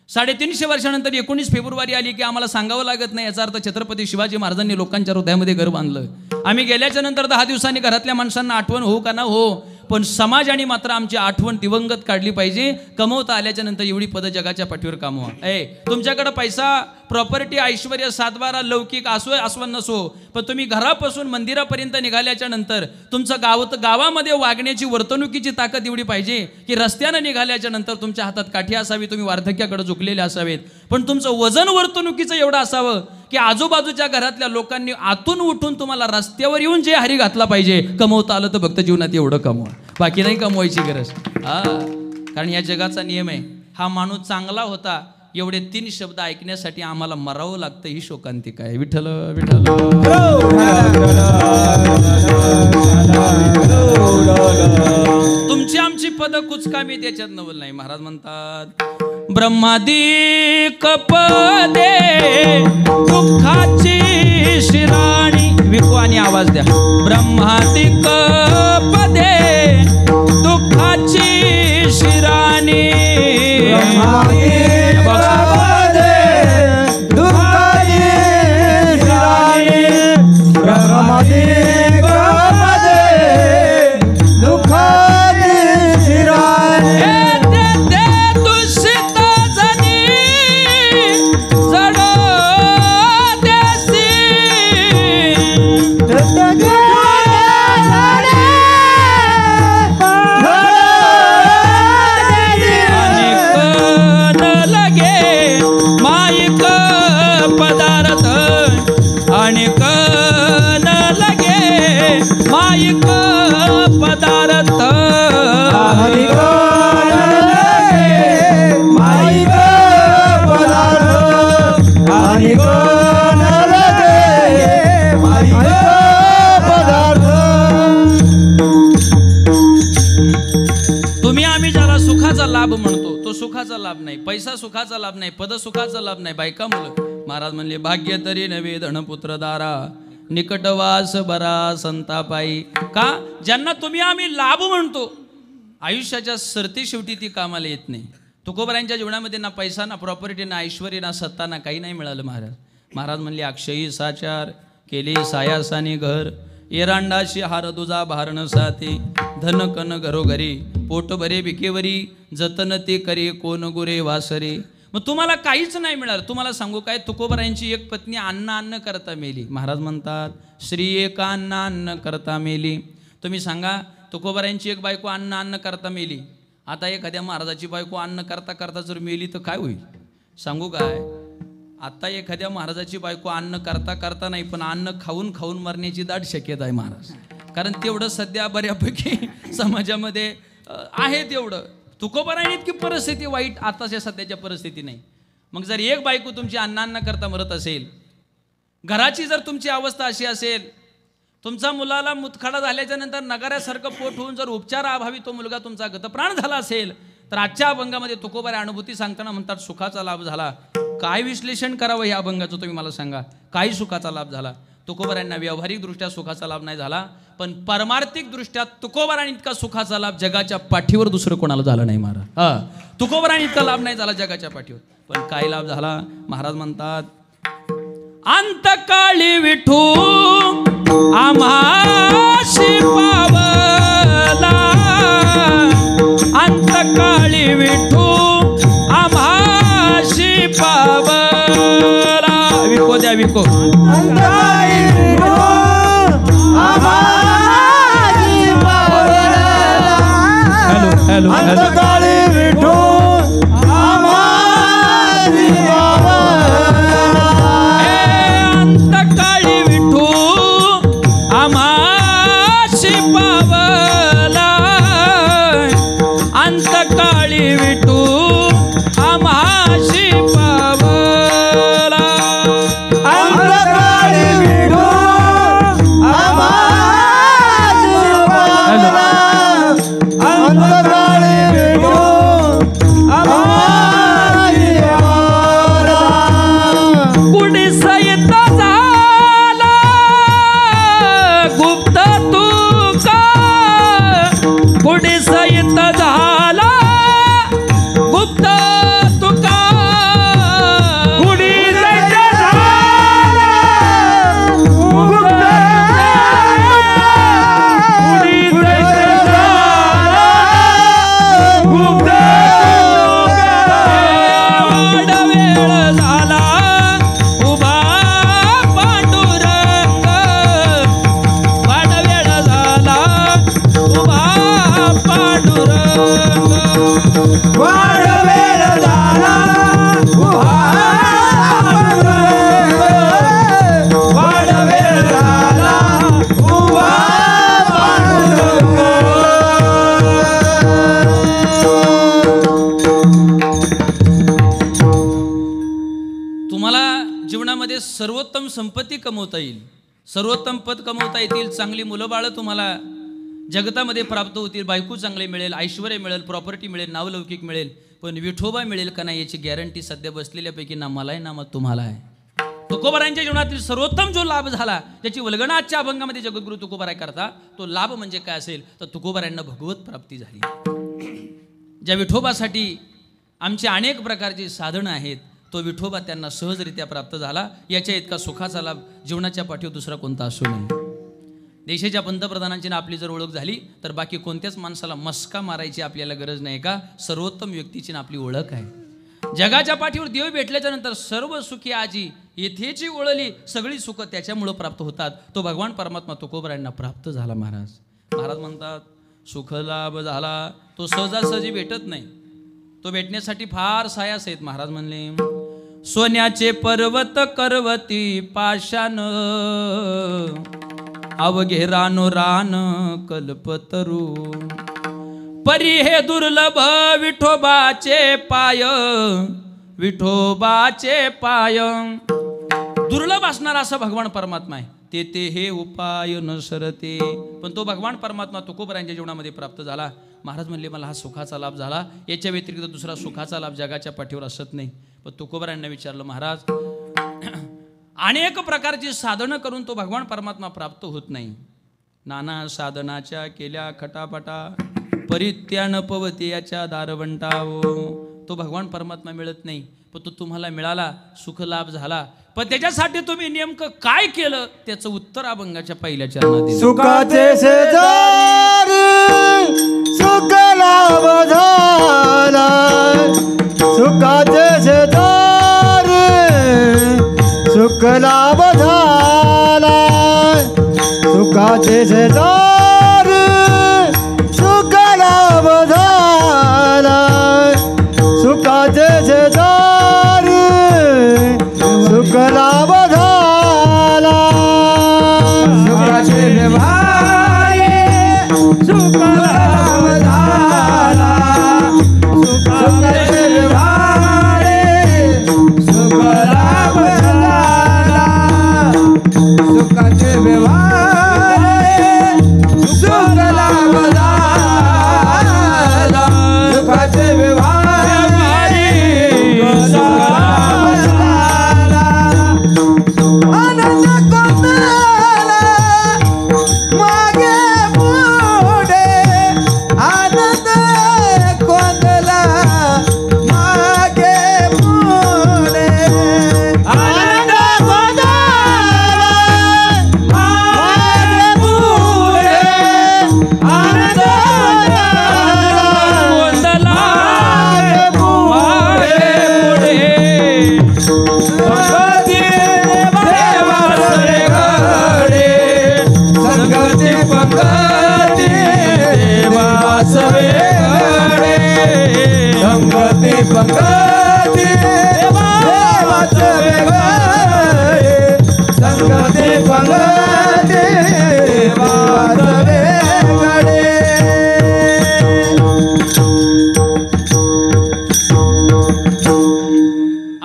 350 वर्षानंतर 19 फेब्रुवारी आली की आम्हाला सांगावं लागत नाही, याचा अर्थ छत्रपती शिवाजी महाराजांनी लोकांच्या हृदयामध्ये घर बांधलं. आम्ही गेल्याच्या नंतर 10 दिवसांनी घरातल्या माणसांना आठवण हो का ना हो, पण समाजाने मात्र आमची आठवण दिवंगत काढली पाहिजे. कमवता आल्याच्या नंतर एवढी पदं जगाच्या पाठीवर कामवा. तुमच्याकडे पैसा, प्रॉपर्टी, ऐश्वर्य, सातबारा, लौकिक असो नसो, पण तुम्ही घरापासून मंदिरापर्यंत निघाल्याच्या नंतर तुमचं गावामध्ये वागण्याची वर्तणुकीची ताकद एवढी पाहिजे की रस्त्यानं निघाल्याच्या नंतर तुमच्या हातात काठी असावी, तुम्ही वार्धक्याकडे झुकलेले असावेत, पण तुमचं वजन वर्तणुकीचं एवढं असावं की आजूबाजूच्या घरातल्या लोकांनी आतून उठून तुम्हाला रस्त्यावर येऊन जे हरी घातला पाहिजे. कमवता आलं तर भक्त जीवनात एवढं कमवा, बाकी नाही कमवायची गरज. कारण या जगाचा नियम आहे, हा माणूस चांगला होता एवढे 3 शब्द ऐकण्यासाठी आम्हाला मरावं लागतं. ही शोकांतिका आहे. विठ्ठल विठ्ठल. तुमची आमची पद कुचकामी त्याच्यात नवल नाही. महाराज म्हणतात, ब्रह्मादिक पदे दुःखाची शिराणी. विकू आणि आवाज द्या. ब्रह्मादिक पदे दुःखाची शिराणी. लाभ म्हणतो तो सुखाचा लाभ नाही, पैसा सुखाचा लाभ नाही, पद सुखाचा लाभ नाही, बायका मुलं. महाराज म्हणले, भाग्य तरी नवे धनपुत्र दारा, निकटवास बरा संतापाई. का? ज्यांना तुम्ही आम्ही लाभ म्हणतो, आयुष्याच्या सरती शेवटी ती कामाला येत नाही. तुकोबरायांच्या जीवनामध्ये ना पैसा, ना प्रॉपर्टी, ना ऐश्वर्य, ना सत्ता, ना काही नाही मिळालं. महाराज म्हणले, अक्षयी साचार केली सायासानी घर, एरांडाशी हार तुझा भारण साथे, धन कन घरोघरी, पोट भरे भिकेवरी, जतन ते करे कोण गुरे वासरे. मग तुम्हाला काहीच नाही मिळालं. तुम्हाला सांगू काय, तुकोबरायांची एक पत्नी अन्न करता मेली. महाराज म्हणतात, श्री एका अन्न करता मेली. तुम्ही सांगा, तुकोबरायांची एक बायको अन्न करता मेली. आता एखाद्या महाराजाची बायको अन्न करता करता जर मेली तर काय होईल सांगू काय? आता एखाद्या महाराजाची बायको अन्न करता करता नाही, पण अन्न खाऊन खाऊन मरण्याची दाट शक्यता आहे महाराज. कारण तेवढं सध्या बऱ्यापैकी समाजामध्ये आहे. तेवढं तुकोबरायांनी इतकी परिस्थिती वाईट आताच्या सध्याच्या परिस्थिती नाही. मग जर एक बायको तुमची अन्न करता मरत असेल, घराची जर तुमची अवस्था अशी असेल, तुमचा मुलाला मुतखडा झाल्याच्या नंतर नगाऱ्यासारखं पोट होऊन जर उपचाराअभावी तो मुलगा तुमचा गतप्राण झाला असेल, तर आजच्या अभंगामध्ये तुकोबाऱ्या अनुभूती सांगताना म्हणतात सुखाचा लाभ झाला. काय विश्लेषण करावं या अभंगाचं तुम्ही मला सांगा. काय सुखाचा लाभ झाला? तुकोबाऱ्यांना व्यावहारिक दृष्ट्या सुखाचा लाभ नाही झाला, पण परमार्थिक दृष्ट्या तुकोबाऱ्यांनी इतका सुखाचा लाभ जगाच्या पाठीवर दुसरं कोणाला झाला नाही महाराज. तुकोबाऱ्यांनी इतका लाभ नाही झाला जगाच्या पाठीवर. पण काय लाभ झाला? महाराज म्हणतात अंतकाळी विठू आम्हाशी पावला, अंतकाळी विठू आम्हाशी पावला. विको द्या विको. हॅलो हॅलो विठू अंतकाळी विठू आम्हाशी पावला, अंतकाळी विठू आम्हाशी पावला, अंतकाळी विठू आम्हाशी पावला, अंतकाळी विठू आम्हाशी पावला. कुणी सहित झाला गुप्त तुका, कुणी सहित झाला गुप्त तुका, कुणी सहित झाला गुप्त कुणी सहित झाला गुप्त वाड वेळ झाला उभा पांडुरंग, वाड वेळ झाला उभा पांडुरंग, वाड वेळ झाला उभा पांडुरंग, वाड वेळ झाला उभा पांडुरंग. तुम्हाला जीवनामध्ये सर्वोत्तम संपत्ती कमवता येईल, सर्वोत्तम पद कमवता येतील, चांगली मुलं बाळं तुम्हाला जगतामध्ये प्राप्त होतील, बायको चांगले मिळेल, ऐश्वर्य मिळेल, प्रॉपर्टी मिळेल, नावलौकिक मिळेल, पण विठोबा मिळेल का नाही याची गॅरंटी सध्या बसलेल्यापैकी ना मला आहे ना मग तुम्हाला आहे. तुकोबारायांच्या जीवनातील सर्वोत्तम जो लाभ झाला त्याची वल्गना आजच्या अभंगामध्ये जगद्गुरु तुकोबाराय करता. तो लाभ म्हणजे काय असेल तर तुकोबारायांना भगवत प्राप्ती झाली. ज्या विठोबासाठी आमची अनेक प्रकारची साधनं आहेत तो विठोबा त्यांना सहजरित्या प्राप्त झाला. याच्या इतका सुखाचा लाभ जीवनाच्या पाठीवर दुसरा कोणता असू नये. देशाच्या पंतप्रधानांची आपली जर ओळख झाली तर बाकी कोणत्याच माणसाला मस्का मारायची आपल्याला गरज नाही का. सर्वोत्तम व्यक्तीची आपली ओळख आहे. जगाच्या पाठीवर देव भेटल्याच्या नंतर सर्व सुखी आजी येथेची ओळली, सगळी सुख त्याच्यामुळं प्राप्त होतात. तो भगवान परमात्मा तुकोबारायांना प्राप्त झाला. महाराज म्हणतात सुख लाभ झाला तो सहजासहजी भेटत नाही, तो भेटण्यासाठी फार सायास आहेत. महाराज म्हणले सोन्याचे पर्वत करवती पाषाण, अवघे रानो रान कल्पतरू, परी हे दुर्लभ विठोबाचे पाय, विठोबाचे पाय. दुर्लभ असणारा असा भगवान परमात्मा आहे. ते हे उपाय न सरते. पण तो भगवान परमात्मा तुकोबारायांच्या जीवनामध्ये प्राप्त झाला. महाराज म्हणले मला हा सुखाचा लाभ झाला, याच्या व्यतिरिक्त दुसरा सुखाचा लाभ जगाच्या पाठीवर असत नाही. पण तुकोबारायांना विचारलं महाराज अनेक प्रकारची साधनं करून तो भगवान परमात्मा प्राप्त होत नाही. नाना साधनाच्या केल्या खटापटा, परित्यान पवते याच्या दारवंटावो. तो भगवान परमात्मा मिळत नाही. पण तो तुम्हाला मिळाला, सुख लाभ झाला. पण त्याच्यासाठी तुम्ही नेमकं काय केलं त्याचं उत्तर अभंगाच्या पहिल्या चरणात. सुखाचे शेजार सुख लाभ झाला, सुखाचे शेजार सुख लाभ झाला, सुखाचे शेजार सुख लाभ झाला, सुखाचे शेजार सुख लाभ झाला, सुखाचे व्यवहारे सुख लाभ झाला, सुखाचे व्यवहारे सुख लाभ झाला, सुखाचे व्यवहारे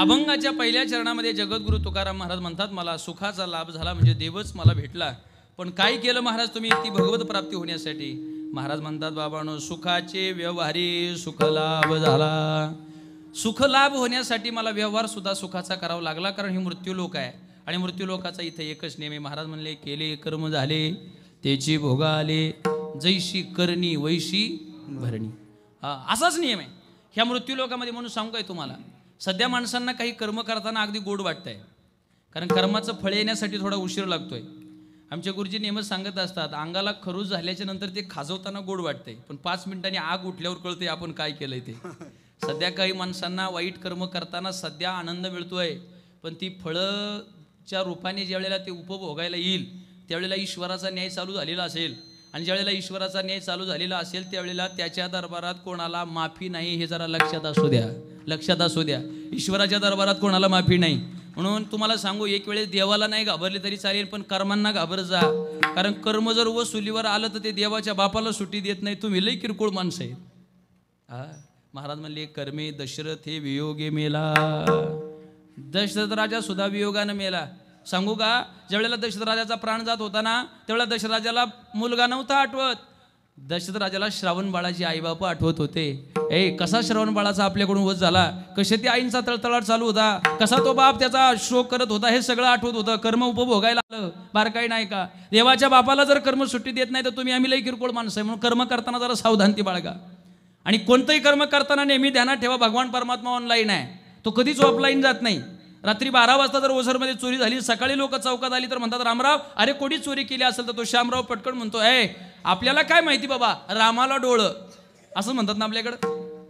अभंगाच्या पहिल्या चरणामध्ये जगद्गुरु तुकाराम महाराज म्हणतात, मला सुखाचा लाभ झाला म्हणजे देवच मला भेटला. पण काय केलं महाराज तुम्ही ती भगवत प्राप्ती होण्यासाठी? महाराज म्हणतात, बाबांनो, सुखाचे व्यवहारी सुख लाभ झाला. सुख लाभ होण्यासाठी मला व्यवहार सुद्धा सुखाचा करावा लागला, कारण ही मृत्यूलोक आहे आणि मृत्यूलोकाचा इथे एकच नेम आहे. महाराज म्हणले, केले कर्म झाले त्याची भोगा आले, जैशी करणी वैशी भरणी. असाच नियम आहे ह्या मृत्यूलोकामध्ये. म्हणून सांगू काय तुम्हाला, सध्या माणसांना काही कर्म करताना अगदी गोड वाटतंय, कारण कर्माचं फळ येण्यासाठी थोडा उशीर लागतोय. आमचे गुरुजी नेहमीच सांगत असतात, अंगाला खरूज झाल्याच्या नंतर ते खाजवताना गोड वाटतंय, पण 5 मिनिटांनी आग उठल्यावर कळते आपण काय केलंय ते. सध्या काही माणसांना वाईट कर्म करताना सध्या आनंद मिळतोय, पण ती फळच्या रूपाने ज्या वेळेला ते उपभोगायला येईल त्यावेळेला ईश्वराचा न्याय चालू झालेला असेल, आणि ज्यावेळेला ईश्वराचा न्याय चालू झालेला असेल त्यावेळेला त्याच्या दरबारात कोणाला माफी नाही, हे जरा लक्षात असू द्या, लक्षात असू द्या. ईश्वराच्या दरबारात कोणाला माफी नाही. म्हणून तुम्हाला सांगू, एक वेळेस देवाला नाही घाबरले तरी चालेल, पण कर्मांना घाबर जा, कारण कर्म जर वसुलीवर आलं तर ते देवाच्या बापाला सुट्टी देत नाही. तुम्ही लई किरकोळ माणसं आहेत. महाराज म्हणले, कर्मे दशरथ हे वियोगे मेला. दशरथ राजा सुद्धा वियोगानं मेला. सांगू का, ज्यावेळेला दशरथ राजाचा प्राण जात होता ना, त्यावेळेला दशरथ राजाला मुलगा नव्हता आठवत. दशरथ राजाला श्रावण बाळाची आई बाप आठवत होते. कसा श्रावण बाळाचा आपल्याकडून वध झाला, कसे त्या आईंचा तळतळाट चालू होता, कसा तो बाप त्याचा शोक करत होता, हे सगळं आठवत होतं. कर्म उपभोगायला आलं, बारकाई नाही का. देवाच्या बापाला जर कर्म सुट्टी देत नाही तर तुम्ही आम्ही लई किरकोळ माणसं आहे. म्हणून कर्म करताना जरा सावधानती बाळगा, आणि कोणतंही कर्म करताना नेहमी ध्यानात ठेवा, भगवान परमात्मा ऑनलाईन आहे, तो कधीच ऑफलाईन जात नाही. रात्री 12 वाजता जर ओझरमध्ये चोरी झाली, सकाळी लोक चौकात आली तर म्हणतात, रामराव अरे कोणी चोरी केली असेल, तर तो श्यामराव पटकन म्हणतो, आपल्याला काय माहिती बाबा, रामाला डोळं, असं म्हणतात ना आपल्याकडं.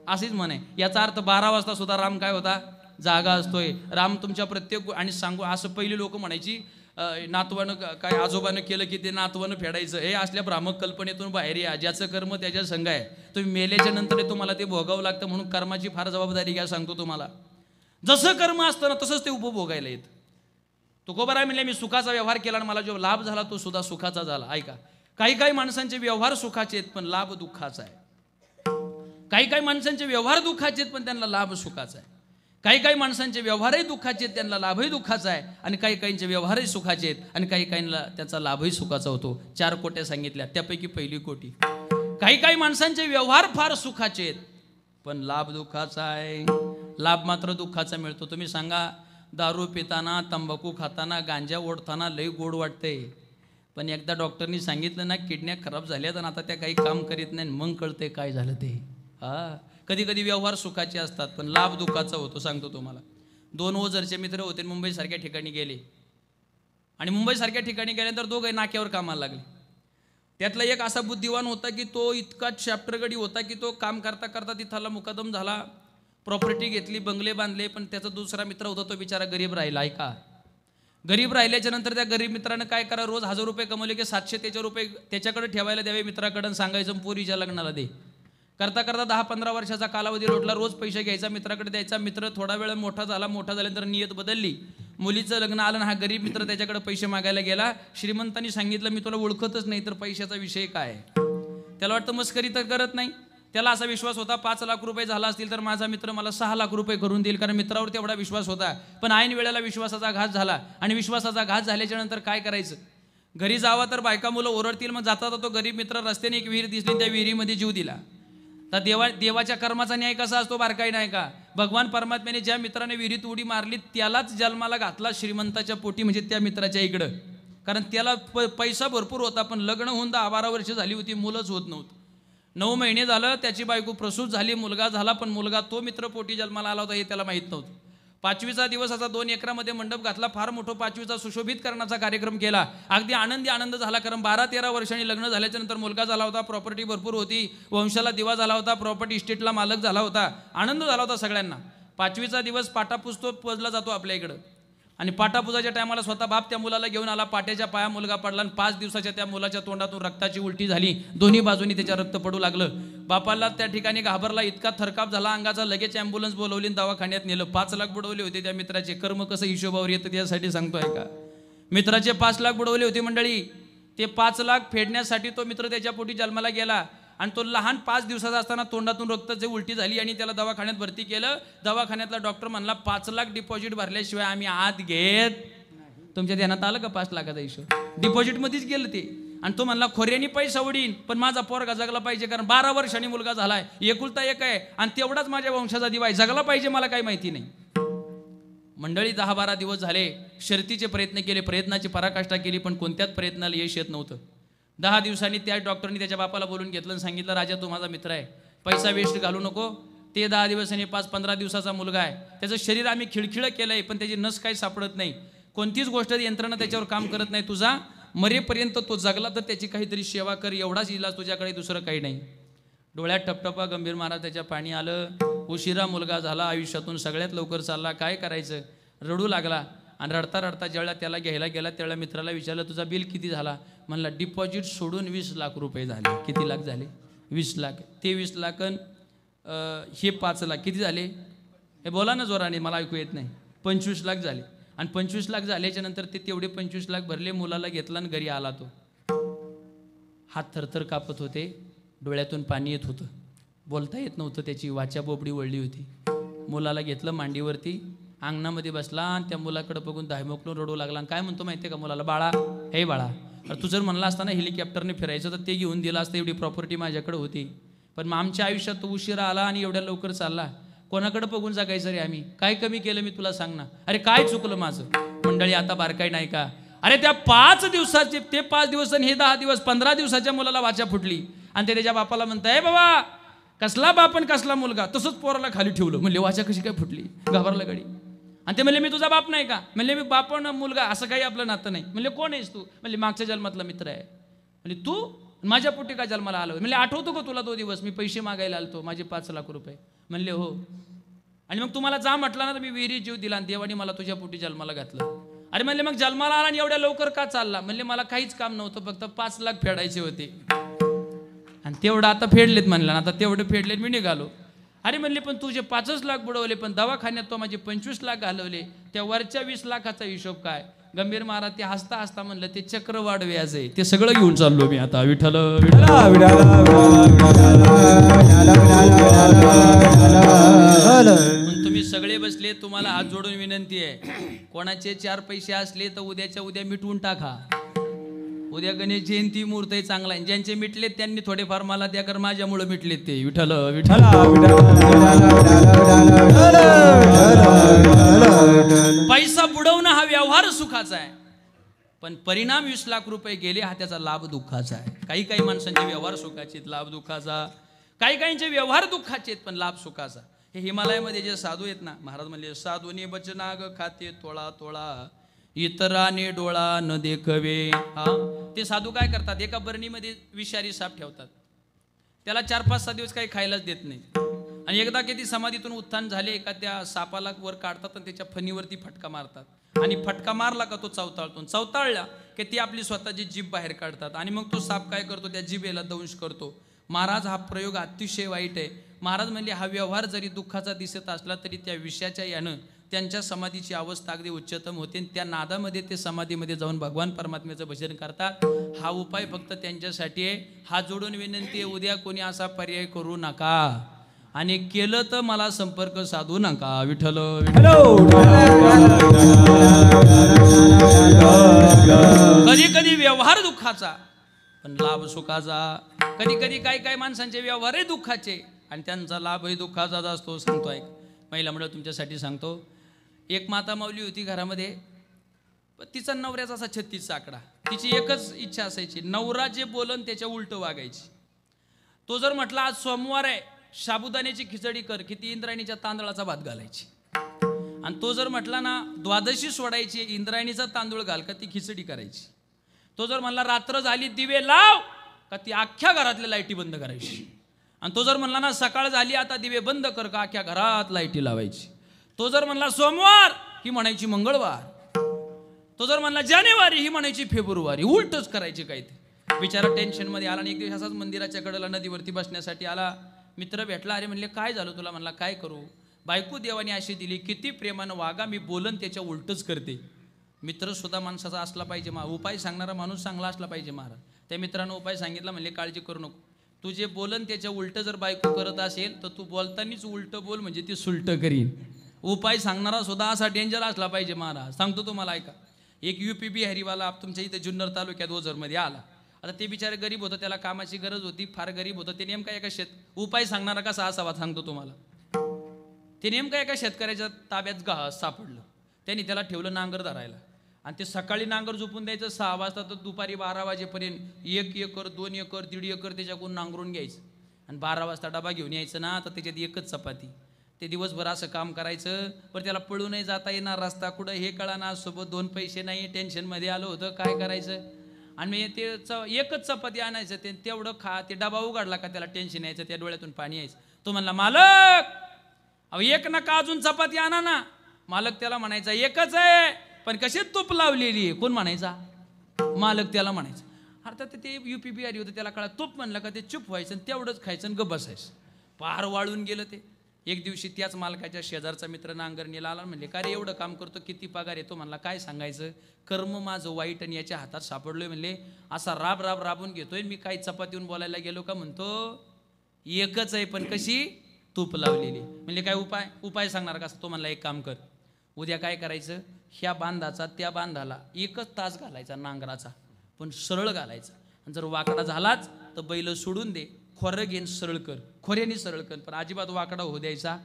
अशीच म्हणे, याचा अर्थ 12 वाजता सुद्धा राम काय होता, जागा असतोय. राम तुमच्या प्रत्येक, आणि सांगू असं पहिली लोक म्हणायची, नातवानं काय आजोबानं केलं की ते नातवानं फेडायचं. हे असल्या भ्रामक कल्पनेतून बाहेर या, ज्याचं कर्म त्याच्या संग आहे. तुम्ही मेल्याच्या नंतर तुम्हाला ते भोगावं लागतं. म्हणून कर्माची फार जबाबदारी घ्या, सांगतो तुम्हाला. जसं कर्म असतं ना तसंच ते उपभोगायला येतं. तुकोबाराय म्हणले, मी सुखाचा व्यवहार केला आणि मला जो लाभ झाला तो सुद्धा सुखाचा झाला. ऐका, काही काही माणसांचे व्यवहार सुखाचे आहेत पण लाभ दुःखाचा आहे. काही काही माणसांचे व्यवहार दुःखाचे आहेत पण त्यांना लाभ सुखाचा आहे. काही काही माणसांचे व्यवहारही दुःखाचे आहेत, त्यांना लाभही दुःखाचा आहे. आणि काही काहींचे व्यवहारही सुखाचे आहेत आणि काही काहींना त्याचा लाभही सुखाचा होतो. 4 कोट्या सांगितल्या, त्यापैकी पहिली कोटी. काही काही माणसांचे व्यवहार फार सुखाचे आहेत पण लाभ दुःखाचा आहे. लाभ मात्र दुःखाचा मिळतो. तुम्ही सांगा, दारू पिताना, तंबाखू खाताना, गांजा ओढताना लई गोड वाटते, पण एकदा डॉक्टरनी सांगितलं ना किडन्या खराब झाल्यात आणि आता त्या काही काम करीत नाही, मग कळते काय झालं ते. कधी कधी व्यवहार सुखाचे असतात पण लाभ दुःखाचा होतो. सांगतो तुम्हाला, 2 ओझरचे मित्र होते, मुंबईसारख्या ठिकाणी गेले आणि मुंबईसारख्या ठिकाणी गेल्यानंतर दोघे नाक्यावर कामाला लागले. त्यातला एक असा बुद्धिवान होता की तो इतका चॅप्टरगडी होता की तो काम करता करता तिथला मुकादम झाला, प्रॉपर्टी घेतली, बंगले बांधले. पण त्याचा दुसरा मित्र होता तो बिचारा गरीब राहिला. ऐका, गरीब राहिल्याच्या नंतर त्या गरीब मित्रानं काय करा, रोज 1000 रुपये कमवले की 700 त्याच्या रुपये त्याच्याकडे ठेवायला द्यावे मित्राकडे, सांगायचं पोरीच्या लग्नाला दे. करता करता 10-15 वर्षाचा कालावधी लोटला. रोज पैसे घ्यायचा, मित्राकडे द्यायचा. मित्र थोडा वेळ मोठा झाल्यानंतर नियत बदलली, मुलीचं लग्न आलं ना, हा गरीब मित्र त्याच्याकडे पैसे मागायला गेला. श्रीमंतांनी सांगितलं, मी तुला ओळखतच नाही तर पैशाचा विषय काय. त्याला वाटतं मस्करी तर करत नाही. त्याला असा विश्वास होता 5 लाख रुपये झाला असतील तर माझा मित्र मला 6 लाख रुपये करून देईल, कारण मित्रावर तेवढा विश्वास होता. पण ऐन वेळेला विश्वासाचा घात झाला आणि विश्वासाचा घात झाल्याच्या नंतर काय करायचं, घरी जावा तर बायका मुलं ओरडतील. मग जाता तो गरीब मित्र रस्त्याने एक विहीर दिसली, त्या विहिरीमध्ये जीव दिला. तर देवाच्या कर्माचा न्याय कसा असतो बारकाई नाही का. भगवान परमात्म्याने ज्या मित्राने विहिरीत उडी मारली त्यालाच जन्माला घातला श्रीमंताच्या पोटी, म्हणजे त्या मित्राच्या इकडं. कारण त्याला पैसा भरपूर होता पण लग्न होऊन 10-12 वर्ष झाली होती, मुलंच होत नव्हतं. 9 महिने झालं त्याची बायको प्रसूत झाली, मुलगा झाला, पण मुलगा तो मित्र पोटी जन्माला आला होता हे त्याला माहीत नव्हतं. 5वीचा दिवस असा 2 एकरामध्ये मंडप घातला, फार मोठा 5वीचा सुशोभित करण्याचा कार्यक्रम केला. अगदी आनंद झाला, कारण 12-13 वर्षांनी लग्न झाल्याच्या नंतर मुलगा झाला होता, प्रॉपर्टी भरपूर होती, वंशाला दिवा झाला होता, प्रॉपर्टी इस्टेटला मालक झाला होता, आनंद झाला होता सगळ्यांना. 5वीचा दिवस पाटापुजतो पुजला जातो आपल्या इकडं, आणि पाटापुजाच्या टायमाला स्वतः बाप त्या मुलाला घेऊन आला. पाट्याच्या पाया मुलगा पडला आणि 5 दिवसाच्या त्या मुलाच्या तोंडातून रक्ताची उलटी झाली, दोन्ही बाजूनी त्याच्या रक्त पडू लागलं. बापाला त्या ठिकाणी घाबरला, इतका थरकाप झाला अंगाचा, लगेच ॲम्ब्युलन्स बोलवली, दवाखान्यात नेलं. 5 लाख बुडवले होते त्या मित्राचे. कर्म कसं हिशोबावर येतं यासाठी सांगतोय का. मित्राचे 5 लाख बुडवले होते मंडळी. ते 5 लाख फेडण्यासाठी तो मित्र त्याच्या पोटी जन्माला गेला. आणि तो लहान 5 दिवसाचा असताना तोंडातून रक्ताची उलटी झाली आणि त्याला दवाखान्यात भरती केलं. दवाखान्यातला डॉक्टर म्हणला 5 लाख डिपॉझिट भरल्याशिवाय आम्ही आत घेत. तुमच्या ध्यानात आलं का 5 लाखाचा हिशोब? डिपॉझिटमध्येच गेलं ते. आणि तो म्हणला खोऱ्यानी पैसा उडीन पण माझा पोरगा जगला पाहिजे, कारण 12 वर्षांनी मुलगा झालाय, एकुलता एक आहे आणि तेवढाच माझ्या वंशाचा दिवा आहे, जगला पाहिजे, मला काही माहिती नाही. मंडळी 10-12 दिवस झाले, शर्तीचे प्रयत्न केले, प्रयत्नाची पराकाष्ठा केली, पण कोणत्याच प्रयत्नाला यश येत नव्हतं. 10 दिवसांनी त्या डॉक्टरनी त्याच्या बापाला बोलून घेतलं आणि सांगितलं, राजा तू माझा मित्र आहे, पैसा वेस्ट घालू नको. ते 10 दिवसांनी 5-15 दिवसाचा मुलगा आहे, त्याचं शरीर आम्ही खिळखिळं केलंय पण त्याची नस काही सापडत नाही, कोणतीच गोष्ट यंत्रणा त्याच्यावर काम करत नाही, तुझा मरेपर्यंत तो जगला तर त्याची काहीतरी सेवा कर, एवढाच इलाज तुझ्याकडे, दुसरं काही नाही. डोळ्यात टपटपा गंभीर महाराज त्याच्या पाणी आलं. उशिरा मुलगा झाला, आयुष्यातून सगळ्यात लवकर चालला, काय करायचं, रडू लागला. आणि रडता रडता ज्यावेळेला त्याला घ्यायला गेला त्यावेळेला मित्राला विचारलं तुझा बिल किती झाला? म्हणला डिपॉझिट सोडून 20 लाख रुपये झाले. किती लाख झाले? 20 लाख. ते 20 लाख हे 5 लाख किती झाले? हे बोला ना जोराने, मला ऐकू येत नाही. 25 लाख झाले. आणि 25 लाख झाल्याच्या नंतर ते तेवढे 25 लाख भरले, मुलाला घेतला आणि घरी आला. तो हात थरथर कापत होते, डोळ्यातून पाणी येत होतं, बोलता येत नव्हतं, त्याची वाचा बोबडी वळली होती. मुलाला घेतलं मांडीवरती, अंगणामध्ये बसला आणि त्या मुलाकडे बघून दायमोकलून रडू लागला. आणि काय म्हणतो माहिती आहे का मुलाला? बाळा, हे बाळा, अरे तू जर म्हणला असता ना हेलिकॉप्टरने फिरायचं तर ते घेऊन दिलं असतं, एवढी प्रॉपर्टी माझ्याकडे होती, पण मग आमच्या आयुष्यात तो उशिरा आला आणि एवढ्या लवकर चालला, कोणाकडे बघून जगायचं रे आम्ही? काय कमी केलं मी तुला सांग ना? अरे काय चुकलं माझं? मंडळी आता बारकाई नाही का? अरे त्या 5 दिवसाचे ते 5 दिवस आणि हे 10 दिवस, 15 दिवसाच्या मुलाला वाचा फुटली आणि ते त्याच्या बापाला म्हणताय, बाबा कसला बाप आणि कसला मुलगा, तसंच पोराला खाली ठेवलं. म्हणले वाचा कशी काय फुटली? घाबरला गाडी. आणि ते म्हणले मी तुझा बाप नाही का? म्हणले मी बाप ना मुलगा असं काही आपलं नातं नाही. म्हणले कोण आहेस तू? म्हणले मागच्या जन्मातला मित्र आहे. म्हणजे तू माझ्या पोटी का जन्माला आलो? म्हणले आठवतो का तुला तो दिवस मी पैसे मागायला आलतो, माझे 5 लाख रुपये? म्हणले हो. आणि मग तुम्हाला जा म्हटलं ना तर मी विहिरीत जीव दिला आणि देवाने मला तुझ्या पोटी जन्माला घातलं. अरे म्हणले मग जन्माला आला आणि एवढ्या लवकर का चालला? म्हणले मला काहीच काम नव्हतं, फक्त 5 लाख फेडायचे होते आणि तेवढं आता फेडलेत. म्हणलं आता तेवढे फेडलेत, मी निघालो. अरे म्हणले पण तुझे 5च लाख बुडवले, पण दवाखान्यात तो माझे 25 लाख घालवले, त्या वरच्या 20 लाखाचा हिशोब काय? गंभीर महाराज ते हसता हसता म्हणलं ते चक्रवाढ व्याज आहे, ते सगळं घेऊन चाललो मी आता. विठ्ठल तुम्ही सगळे बसले, तुम्हाला हात जोडून विनंती आहे, कोणाचे 4 पैसे असले तर उद्याच्या उद्या मिटवून टाका. उद्या गणेश जयंती मुहूर्त आहे चांगला आहे, ज्यांचे मिटलेत त्यांनी थोडेफार मला द्या, कर माझ्यामुळे मिटलेत ते. विठ्ठल विठ्ठल. पैसा बुडवणं हा व्यवहार सुखाचा आहे, पण परिणाम 20 लाख रुपये गेले हा त्याचा लाभ दुःखाचा आहे. काही माणसांचे व्यवहार सुखाचे आहेत, लाभ दुःखाचा. काहींचे व्यवहार दुःखाचे आहेत पण लाभ सुखाचा. हे हिमालयामध्ये जे साधू आहेत ना, महाराज म्हणले साधूने बचनाग खाते तोळा तोळा, इतराने डोळा न देखवे. हा, ते साधू काय करतात, एका बरणीमध्ये विषारी साप ठेवतात, त्याला 4-5-6 दिवस काही खायलाच देत नाही. आणि एकदा किती समाधीतून उत्थान झाले का त्या सापाला वर काढतात आणि त्याच्या फणीवरती फटका मारतात, आणि फटका मारला का तो चावताळतो, चावताळला की ती आपली स्वतःची जीभ बाहेर काढतात, आणि मग तो साप काय करतो, त्या जिभेला दंश करतो. महाराज हा प्रयोग अतिशय वाईट आहे. महाराज म्हणले हा व्यवहार जरी दुःखाचा दिसत असला तरी त्या विषयाच्या यानं त्यांच्या समाधीची अवस्था अगदी उच्चतम होते. त्या नादामध्ये ते समाधीमध्ये जाऊन भगवान परमात्म्याचं भजन करतात. हा उपाय फक्त त्यांच्यासाठी आहे. हात जोडून विनंती आहे, उद्या कोणी असा पर्याय करू नका, आणि केलं तर मला संपर्क साधू नका. विठ्ठल. कधी कधी व्यवहार दुःखाचा पण लाभ सुखाचा. कधी कधी काही माणसांचे व्यवहारही दुःखाचे आणि त्यांचा लाभही दुःखाचाच असतो. सांगतो ऐक, महिला मंडळ तुमच्यासाठी सांगतो. एक माता माऊली होती घरामध्ये, तिचा नवऱ्याचा असा 36चा आकडा. तिची एकच इच्छा असायची, नवरा जे बोलन त्याच्या उलटं वागायची. तो जर म्हटला आज सोमवार आहे, साबुदाण्याची खिचडी कर, की ती इंद्रायणीच्या तांदळाचा भात घालायची. आणि तो जर म्हटला ना द्वादशी सोडायची, इंद्रायणीचा तांदूळ घाल, का ती खिचडी करायची. तो जर म्हणला रात्र झाली दिवे लाव, का ती अख्ख्या घरातल्या लाईटी बंद करायची. आणि तो जर म्हणला ना सकाळ झाली आता दिवे बंद कर, का अख्ख्या घरात लाईटी लावायची. तो जर म्हणला सोमवार, ही म्हणायची मंगळवार. तो जर म्हणला जानेवारी, ही म्हणायची फेब्रुवारी. उलटच करायची काय ते. बिचारा टेन्शनमध्ये आला आणि एक दिवस असाच मंदिराच्या कडेला नदीवरती बसण्यासाठी आला. मित्र भेटला. अरे म्हणले काय झालं तुला? म्हणला काय करू, बायको देवाने अशी दिली, किती प्रेमानं वागा, मी बोलन त्याच्या उलटच करते. मित्र सुद्धा माणसाचा असला पाहिजे, उपाय सांगणारा माणूस चांगला असला पाहिजे महाराज. त्या मित्रानं उपाय सांगितला. म्हणले काळजी करू नको, तू जे बोलन त्याच्या उलट जर बायको करत असेल तर तू बोलतानीच उलट बोल, म्हणजे ती सुलट करीन. उपाय सांगणारा सुद्धा असा डेंजर असला पाहिजे महाराज. सांगतो तुम्हाला, ऐका. एक UP बिहारीवाला तुमच्या इथे जुन्नर तालुक्यात ओझरमध्ये आला. आता ते बिचारे गरीब होतं, त्याला कामाची गरज होती, फार गरीब होतं. ते नेमका एका उपाय सांगणारा कसा असावा सांगतो तुम्हाला. ते नेमका एका शेतकऱ्याच्या ताब्यात सापडलं. त्यांनी त्याला ठेवलं नांगर धरायला, आणि ते सकाळी नांगर झोपून द्यायचं 6 वाजता तर दुपारी 12 वाजेपर्यंत 1 एकर 2 एकर 1.5 एकर त्याच्याकडून नांगरून घ्यायचं. आणि 12 वाजता डबा घेऊन यायचं ना, तर त्याच्यात एकच चपाती. ते दिवसभर असं काम करायचं. पण त्याला पळूनही जाता येणार, रस्ता कुठं हे कळाना, सोबत 2 पैसे नाही, टेन्शनमध्ये आलं होतं, काय करायचं. आणि मी ते एकच चपाती आणायचं, ते तेवढं खा. ते डबा उघडला का त्याला टेन्शन यायचं, त्या डोळ्यातून पाणी यायचं. तो म्हणला, मालक अहो एक नका अजून चपाती आणा ना. मालक त्याला म्हणायचा, एकच आहे पण कशी तूप लावलेली. कोण म्हणायचा? मालक त्याला म्हणायचा. अर्थात ते UP बिहारी होतं, त्याला कळा तूप म्हणलं का ते चुप व्हायचं, तेवढंच खायचं आणि गप बसायचं. पार वाळून गेलं ते. एक दिवशी त्याच मालकाच्या शेजारचा मित्र नांगरणीला आला. म्हणले, का रे एवढं काम करतो, किती पगार येतो? म्हणला, काय सांगायचं, कर्म माझं वाईट आणि याच्या हातात सापडलोय. म्हणले, असा राबून घेतोय. मी काही चपातीहून बोलायला गेलो का म्हणतो एकच आहे पण कशी तूप लावलेली. म्हणजे काय उपाय सांगणार का? तो म्हणला, एक काम कर, उद्या काय करायचं, ह्या बांधाचा त्या बांधाला 1 तास घालायचा नांगराचा, पण सरळ घालायचा. आणि जर वाकडा झालाच तर बैल सोडून दे, खोरं घेऊन सरळ कर, खोऱ्याने सरळ कर, पण अजिबात वाकडा होऊ द्यायचा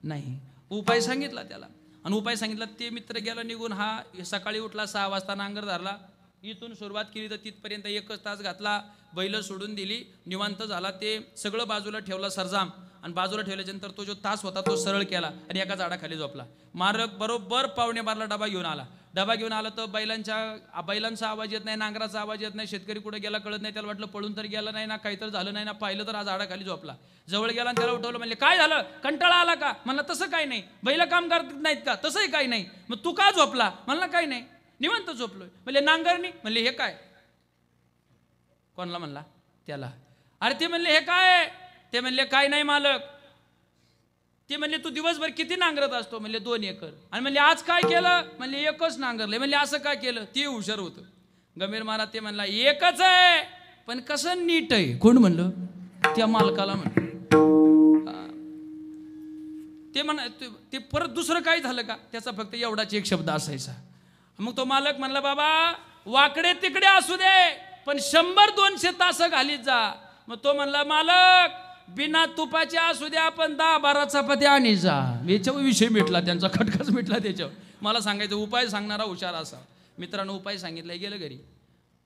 नाही. उपाय सांगितला त्याला. आणि उपाय सांगितला, ते मित्र गेला निघून. हा सकाळी उठला, 6 वाजता नांगर धरला, इथून सुरुवात केली तर तिथपर्यंत 1 तास घातला, बैल सोडून दिली, निवांत झाला. ते सगळं बाजूला ठेवला सरजाम, आणि बाजूला ठेवल्यानंतर तो जो तास होता तो सरळ केला आणि एका झाडाखाली झोपला. मालक बरोबर 12:15 डबा घेऊन आला. तर बैलांचा आवाज येत नाही, नांगराचा आवाज येत नाही. शेतकरी कुठे गेला कळत नाही. त्याला वाटलं पळून तर गेला नाही ना, काही तर झालं नाही ना. पाहिलं तर आज झाडाखाली झोपला. जवळ गेला आणि त्याला उठवलं. म्हणले, काय झालं, कंटाळा आला का? म्हणला, तसं काही नाही. बैल काम करत नाहीत का? तसंही काही नाही. मग तू का झोपला? म्हणला, काही नाही, निवांत झोपलोय. म्हणले, नांगरणी? म्हणले, हे काय? कोणला म्हणला? त्याला. अरे ते म्हणले, हे काय? ते म्हणले, काय नाही मालक. ते म्हणले, तू दिवसभर किती नांगरत असतो? म्हणले, 2 एकर. आणि म्हणले, आज काय केलं? म्हणले, एकच नांगरले. म्हणले, असं काय केलं? ते हुशार होतं. गंभीर महाराज ते म्हणला, एकच आहे पण कसं नीट आहे. कोण म्हणलं? त्या मालकाला म्हणलं. ते परत दुसरं काय झालं का? त्याचा फक्त एवढाच एक शब्द असायचा. मग तो मालक म्हणला, बाबा वाकडे तिकडे असू दे पण 100-200 तास घालीत जा. मग तो म्हणला, मालक बिना तुपाचे असू द्या पण 10-12 चपाती आणि जा. याच्यावर विषय मिटला, त्यांचा खटकाच मिटला त्याच्यावर. मला सांगायचं, उपाय सांगणारा हुशार असा. मित्रानं उपाय सांगितलं, गेलं घरी.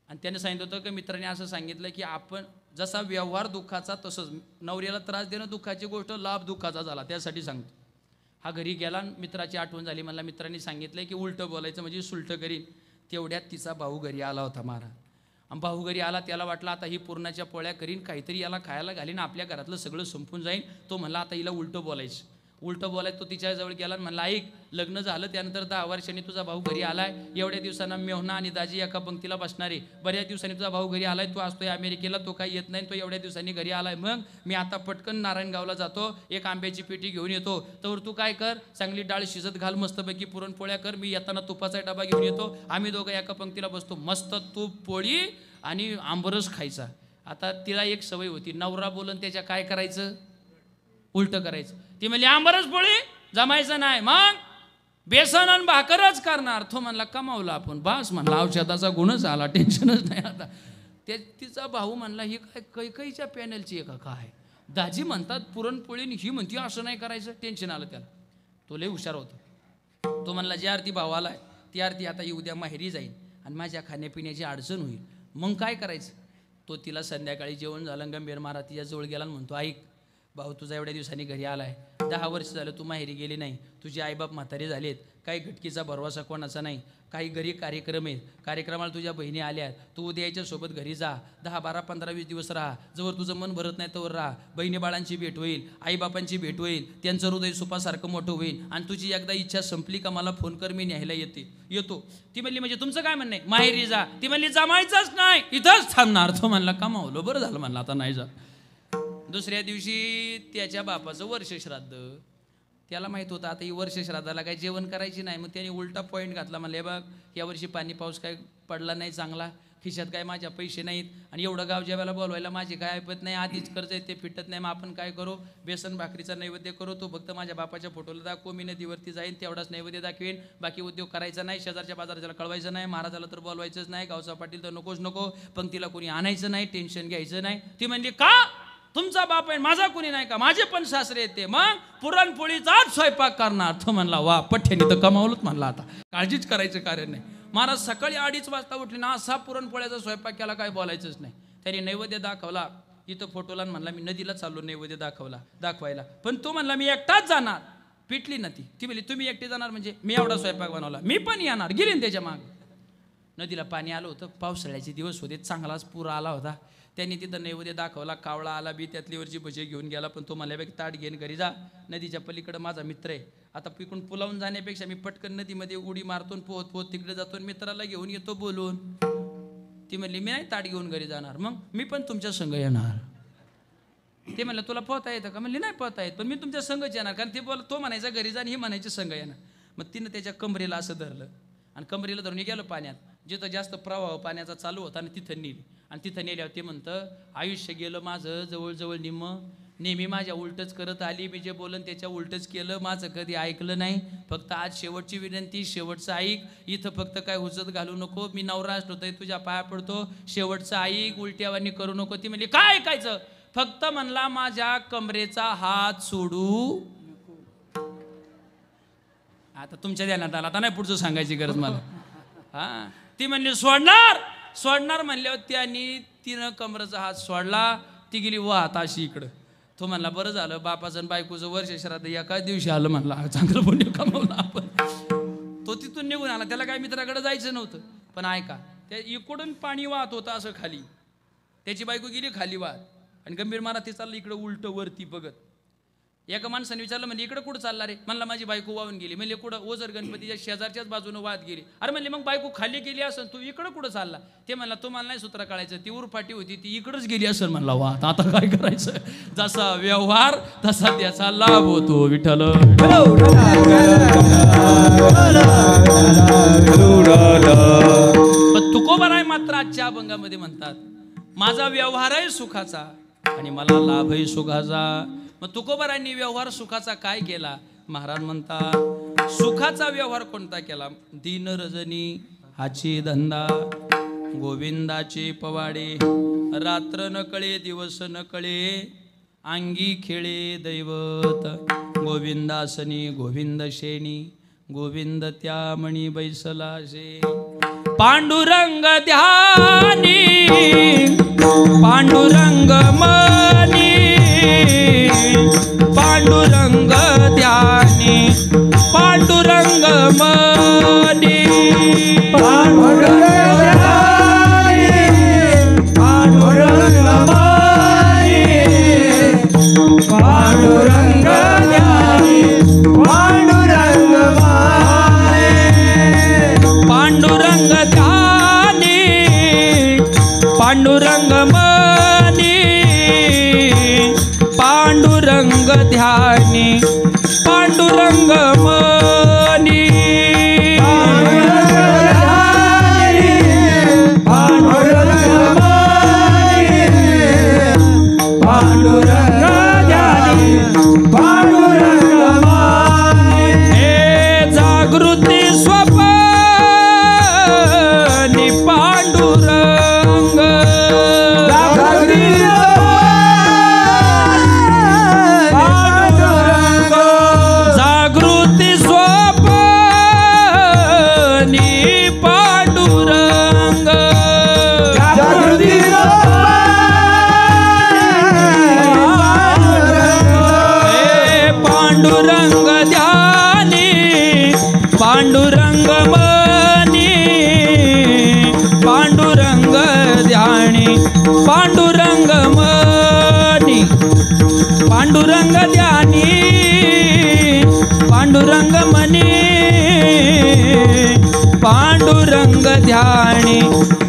आणि त्याने सांगितलं होतं की मित्राने असं सांगितलं की आपण जसा व्यवहार दुःखाचा तसंच नवऱ्याला त्रास देणं दुःखाची गोष्ट, लाभ दुःखाचा झाला. त्यासाठी सांगतो. हा घरी गेला, मित्राची आठवण झाली. मला मित्रांनी सांगितलं की उलटं बोलायचं म्हणजे सुलटं करीन. तेवढ्यात तिचा भाऊ घरी आला होता महाराज. आणि भाऊ घरी आला, त्याला वाटलं आता ही पुरणाच्या पोळ्या करीन, काहीतरी याला खायला घालीन, आपल्या घरातलं सगळं संपून जाईन. तो म्हणला आता हिला उलटं बोलायचं. तो तिच्याजवळ गेला आणि म्हणला, ऐक, लग्न झालं त्यानंतर 10 वर्षांनी तुझा भाऊ घरी आलाय. एवढ्या दिवसांना मेहुणा आणि दाजी एका पंक्तीला बसणारे. बऱ्याच दिवसांनी तुझा भाऊ घरी आलाय. तू असतोय अमेरिकेला, तो काही येत नाही, तो एवढ्या दिवसांनी घरी आलाय. मग मी आता पटकन नारायणगावला जातो, एक आंब्याची पेटी घेऊन येतो. तर तू काय कर, चांगली डाळ शिजत घाल, मस्तपैकी पुरणपोळ्या कर. मी येताना तुपाचा डबा घेऊन येतो. आम्ही दोघं एका पंक्तीला बसतो. मस्त तूप, पोळी आणि आंबरस खायचा. आता तिला एक सवय होती, नवरा बोलन त्याच्या काय करायचं, उलटं करायचं. ती म्हणली, आंबरस पोळी जमायचं नाही, मग बेसन आणि भाकरच करणार. तो म्हणला, कमावला आपण, बास म्हणला, औषधाचा गुणच आला, टेन्शनच नाही आता. तिचा भाऊ म्हणला, ही काय कैकईच्या पॅनलची आहे का काय? दाजी म्हणतात पुरणपोळी, ही म्हणती असं नाही करायचं. टेन्शन आलं त्याला. तो लय हुशार होतो. तो म्हणला, जी आरती भाऊ आलाय ती आरती आता ही उद्या माहेरी जाईल आणि माझ्या खाण्यापिण्याची अडचण होईल, मग काय करायचं? तो तिला संध्याकाळी जेवण झालं, गंभीर महाराज तिच्या जवळ गेला आणि म्हणतो, ऐक भाऊ, तुझा एवढ्या दिवसांनी घरी आलाय, 10 वर्ष झालं तू माहेरी गेली नाही, तुझे आईबाप म्हातारे झालेत, काही घटकीचा भरवसा कोणाचा नाही, काही घरी कार्यक्रम आहेत, कार्यक्रमाला तुझ्या बहिणी आल्यात, तू उद्या याच्या सोबत घरी जा, 10, 12, 15, 20 दिवस राहा. जवळ तुझं मन भरत नाही तोवर राहा. बहिणी बाळांची भेट होईल, आईबापांची भेट होईल, त्यांचं हृदय सुपासारखं मोठं होईल. आणि तुझी एकदा इच्छा संपली का मला फोन कर, मी न्यायला येतो. ती म्हणली, म्हणजे तुमचं काय म्हणणं आहे? माहेरी जा. ती म्हणली, जमायचंच नाही, इथंच थांबणार. तो म्हणला, कमावलं, बरं झालं म्हणलं, आता नाही जा. दुसऱ्या दिवशी त्याच्या बापाचं वर्ष श्राद्ध. त्याला माहित होतं आता ही वर्ष श्राद्धाला काही जेवण करायची नाही. मग त्याने उलटा पॉईंट घातला. म्हणले, बघ, यावर्षी पाणी पाऊस काय पडला नाही चांगला, खिशात काय माझ्या पैसे नाहीत आणि एवढं गाव जेवायला बोलवायला माझी काय ऐपत नाही, आधीच कर्ज आहे ते फिटत नाही, मग आपण काय करू, बेसन भाकरीचा नैवेद्य करू, तो फक्त माझ्या बापाच्या फोटोला दाखवू, मी नदीवरती जाईन तेवढाच नैवेद्य दाखवेन, बाकी उद्योग करायचा नाही, शेजारच्या बाजाराला कळवायचं नाही, महाराजाला तर बोलवायचंच नाही, गावचा पाटील तर नकोच नको, पंक्तीला कोणी आणायचं नाही, टेन्शन घ्यायचं नाही. ती म्हणली का तुमचा बाप आहे माझा कोणी नाही का, माझे पण सासरे येते, मग पुरणपोळीचाच स्वयंपाक करणार. तो म्हणला वा पठ्ठ्यानी तर कमावलंच म्हणला, आता काळजीच करायचं कारण नाही. महाराज सकाळी 2:30 वाजता उठले ना, असा पुरणपोळ्याचा स्वयंपाक केला, काय बोलायचंच नाही. त्याने नैवेद्य दाखवला इथं फोटोला, म्हणला मी नदीला चाललो नैवेद्य दाखवायला, पण तो म्हणला मी एकटाच जाणार. पिटली ना ती म्हणली तुम्ही एकटे जाणार म्हणजे, मी एवढा स्वयंपाक बनवला, मी पण येणार. गेली त्याच्या माग. नदीला पाणी आलं होतं, पावसाळ्याचे दिवस होते, चांगलाच पूर आला होता. त्यांनी तिथं नैवेद्य दाखवला, कावळा आला बी, त्यातली वरची भजे घेऊन गेला, पण तो मला ताट घेऊन घरी जा, नदीच्या पलीकडे माझा मित्र आहे, आता पिकून पुलावून जाण्यापेक्षा मी पटकन नदीमध्ये उडी मारतो, पोहत तिकडे जातो, मित्राला घेऊन येतो बोलून. ती म्हणली मी नाही ताट घेऊन घरी जाणार, मग मी पण तुमच्या संग येणार. ते म्हणलं तुला पोहता येतं का, म्हणली नाही पोहता येत, पण मी तुमच्या संगच येणार, कारण ते तो म्हणायचा घरी जा आणि ही म्हणायची संग येणार. मग तिनं त्याच्या कमरेला असं धरलं आणि कमरेला धरून गेलं पाण्यात, जिथं जास्त प्रवाह पाण्याचा चालू होता आणि तिथं नेली. आणि तिथं नेल्यावर ते म्हणतं आयुष्य गेलं माझं जवळजवळ निम्म, नेहमी माझ्या उलटच करत आली, मी जे बोलन त्याच्या उलटच केलं, माझं कधी ऐकलं नाही, फक्त आज शेवटची विनंती, शेवटचं ऐक, इथं फक्त काय हुजत घालू नको, मी नवराष्ट्र होतोय तुझ्या पाया पडतो, शेवटचं ऐक, उलट्यावानी करू नको. ती म्हणली काय ऐकायचं, फक्त म्हणला माझ्या कमरेचा हात सोडू. आता तुमच्या ध्यानात आला, आता नाही पुढचं सांगायची गरज मला. हा ती म्हणली सोडणार म्हणल्यावर त्यांनी तिनं कमरेचा हात सोडला, ती गेली वाहत अशी इकडं. तो म्हणला बरं झालं बापाचं आणि बायकोचं वर्ष श्राद्ध एकाच दिवशी आलं, म्हणला चांगलं पुण्य कमावलं आपण. तो तिथून निघून आला, त्याला काय मित्राकडे जायचं नव्हतं. पण ऐका, त्या इकडून पाणी वाहत होतं असं खाली, त्याची बायको गेली खाली वाहत आणि गंभीर महाराज ते चाललं इकडं उलट वरती बघत. एका माणसाने विचारलं म्हणजे इकडं कुठं चालला रे, म्हणला माझी बायको वाहून गेली. म्हणजे कुठं, ओझर गणपतीच्या शेजारच्याच बाजूनं वाहत गेली. अरे म्हणले मग बायको खाली गेली असेल, तू इकडं कुठं चालला. ते म्हणला तुम्हाला नाही सूत्र कळायचं, ती उरफाटी होती ती इकडंच गेली असेल, म्हणला वाहत. आता काय करायचं, जसा व्यवहार तसा त्याचा लाभ होतो. विठ्ठल तुकोबाराय मात्र आजच्या अभंगामध्ये म्हणतात माझा व्यवहारही सुखाचा आणि मला लाभही सुखाचा. मग तुकोबारांनी व्यवहार सुखाचा काय केला, महाराज म्हणतात सुखाचा व्यवहार कोणता केला. दीन रजनी हाची धंदा, गोविंदाचे पवाडे, रात्र न कळे दिवस न कळे, अंगी खेळे दैवत. गोविंदासनी गोविंद शेणी, गोविंद त्या मणी बैसला शे. पांडुरंग ध्यानी पांडुरंग मनी, पांडुरंग ध्यानी पांडुरंग मनी. पांडुरंग ध्यानी पांडुरंग मनी, पांडुरंग ध्यानी पांडुरंग मनी. पांडुरंग ध्यानी पांडुरंग मनी, पांडुरंग ध्यानी पांडुरंग मनी. पांडुरंग ध्यानी पांडुरंग मनी. हे जागृती स्वप्नी पांडुरंग, जागृती स्वप्नी पांडुरंग, जागृती पांडुरंग ध्यानी पांडुरंग मनी, पांडुरंग ध्यानी पांडुरंग मनी. पांडुरंग ध्यानी पांडुरंग मनी, पांडुरंग ध्यानी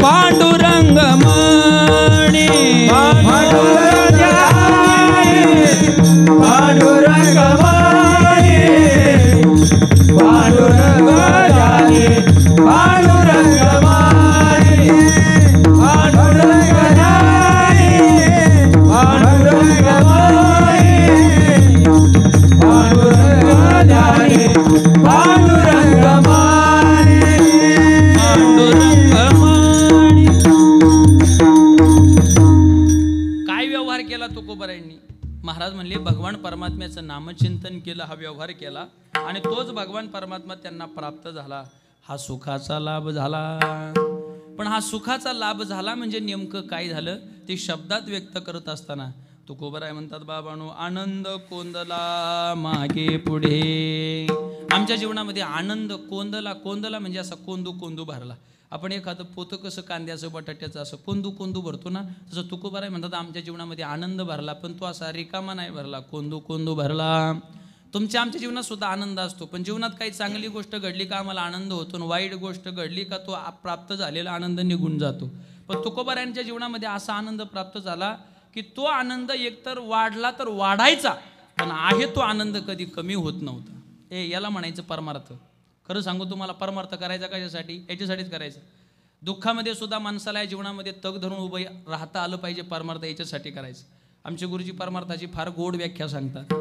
पांडुरंग मनी. पांडुरंग ध्यानी पांडुरंग मनी, पांडुरंग ध्यानी पांडुरंग मनी. भगवान परमात्म्याचं नामचिंतन केलं, हा व्यवहार केला आणि तोच भगवान परमात्मा त्यांना प्राप्त झाला, हा सुखाचा लाभ झाला. पण हा सुखाचा लाभ झाला म्हणजे नेमकं काय झालं ते शब्दात व्यक्त करत असताना तुकोबराय म्हणतात, बाबांनो आनंद कोंदला मागे पुढे. आमच्या जीवनामध्ये आनंद कोंदला म्हणजे असा कोंदू भरला. आपण एखादं पोतं कसं कांद्याचं बटाट्याचं असं कोंदू भरतो ना, तसं तुकोबराय म्हणतात आमच्या जीवनामध्ये आनंद भरला, पण तो असा रिकामा नाही भरला, कोंदू भरला. तुमच्या आमच्या जीवनात सुद्धा आनंद असतो, पण जीवनात काही चांगली गोष्ट घडली का आम्हाला आनंद होतो आणि वाईट गोष्ट घडली का तो प्राप्त झालेला आनंद निघून जातो. पण तुकोबरायांच्या जीवनामध्ये असा आनंद प्राप्त झाला की तो आनंद एकतर वाढला तर वाढायचा, पण आहे तो आनंद कधी कमी होत नव्हता. याला म्हणायचं परमार्थ. खरं सांगू तुम्हाला, परमार्थ करायचा कशासाठी? याच्यासाठीच करायचं. दुःखामध्ये सुद्धा माणसाला या जीवनामध्ये तग धरून उभं राहता आलं पाहिजे, परमार्थ याच्यासाठी करायचं. आमचे गुरुजी परमार्थाची फार गोड व्याख्या सांगतात.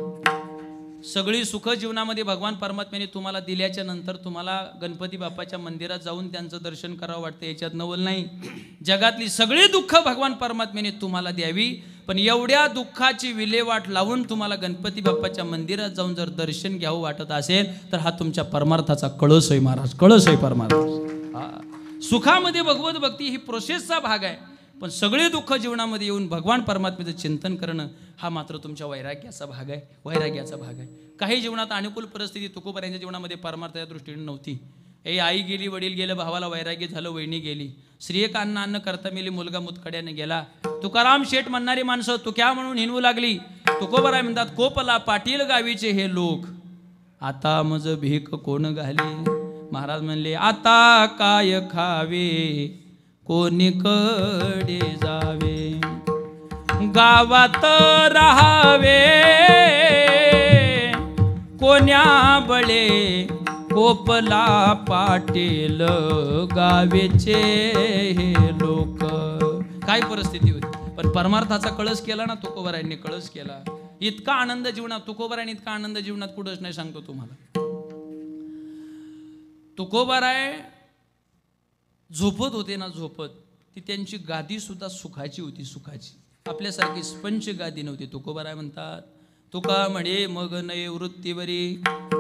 सगळी सुख जीवनामध्ये भगवान परमात्म्याने तुम्हाला दिल्याच्या नंतर तुम्हाला गणपती बाप्पाच्या मंदिरात जाऊन त्यांचं दर्शन करावं वाटतं, याच्यात नवल नाही. जगातली सगळी दुःख भगवान परमात्म्याने तुम्हाला द्यावी, पण एवढ्या दुःखाची विल्हेवाट लावून तुम्हाला गणपती बाप्पाच्या मंदिरात जाऊन जर दर्शन घ्यावं वाटत असेल तर हा तुमच्या परमार्थाचा कळस आहे महाराज, कळस आहे परमार्थ. सुखामध्ये भगवत भक्ती ही प्रोसेसचा भाग आहे, पण सगळे दुःख जीवनामध्ये येऊन भगवान परमात्म्याचं चिंतन करणं हा मात्र तुमच्या वैराग्याचा भाग आहे, वैराग्याचा भाग आहे. काही जीवनात अनुकूल परिस्थिती तुकोबरायांच्या जीवनामध्ये परमार्थाच्या दृष्टीने नव्हती. आई गेली, वडील गेलं, भावाला वैराग्य झालं, वहिनी गेली, स्त्री एक अन्न करता मेली, मुलगा मुतखड्याने गेला. तुकाराम शेठ म्हणणारी माणसं तुक्या म्हणून हिनवू लागली. तुकोबराय म्हणतात, कोपला पाटील गावीचे हे लोक, आता मज भीक कोण घाली. महाराज म्हणले, आता काय खावे कोणीकडे जावे, गावात राहावे कोण्या बळे, कोपला पाटील गावेचे हे लोक. काय परिस्थिती होती, पण परमार्थाचा कळस केला ना तुकोबरायांनी, कळस केला. इतका आनंद जीवनात तुकोबरायांनी इतका आनंद जीवनात कुठंच नाही, सांगतो तुम्हाला. तुकोबराय झोपत होते ना, झोपत ती त्यांची गादी सुद्धा सुखाची होती, सुखाची. आपल्यासारखी स्पंच गादी नव्हती. तुकोबराय म्हणतात, तुका म्हणे मग नये वृत्तीवरी,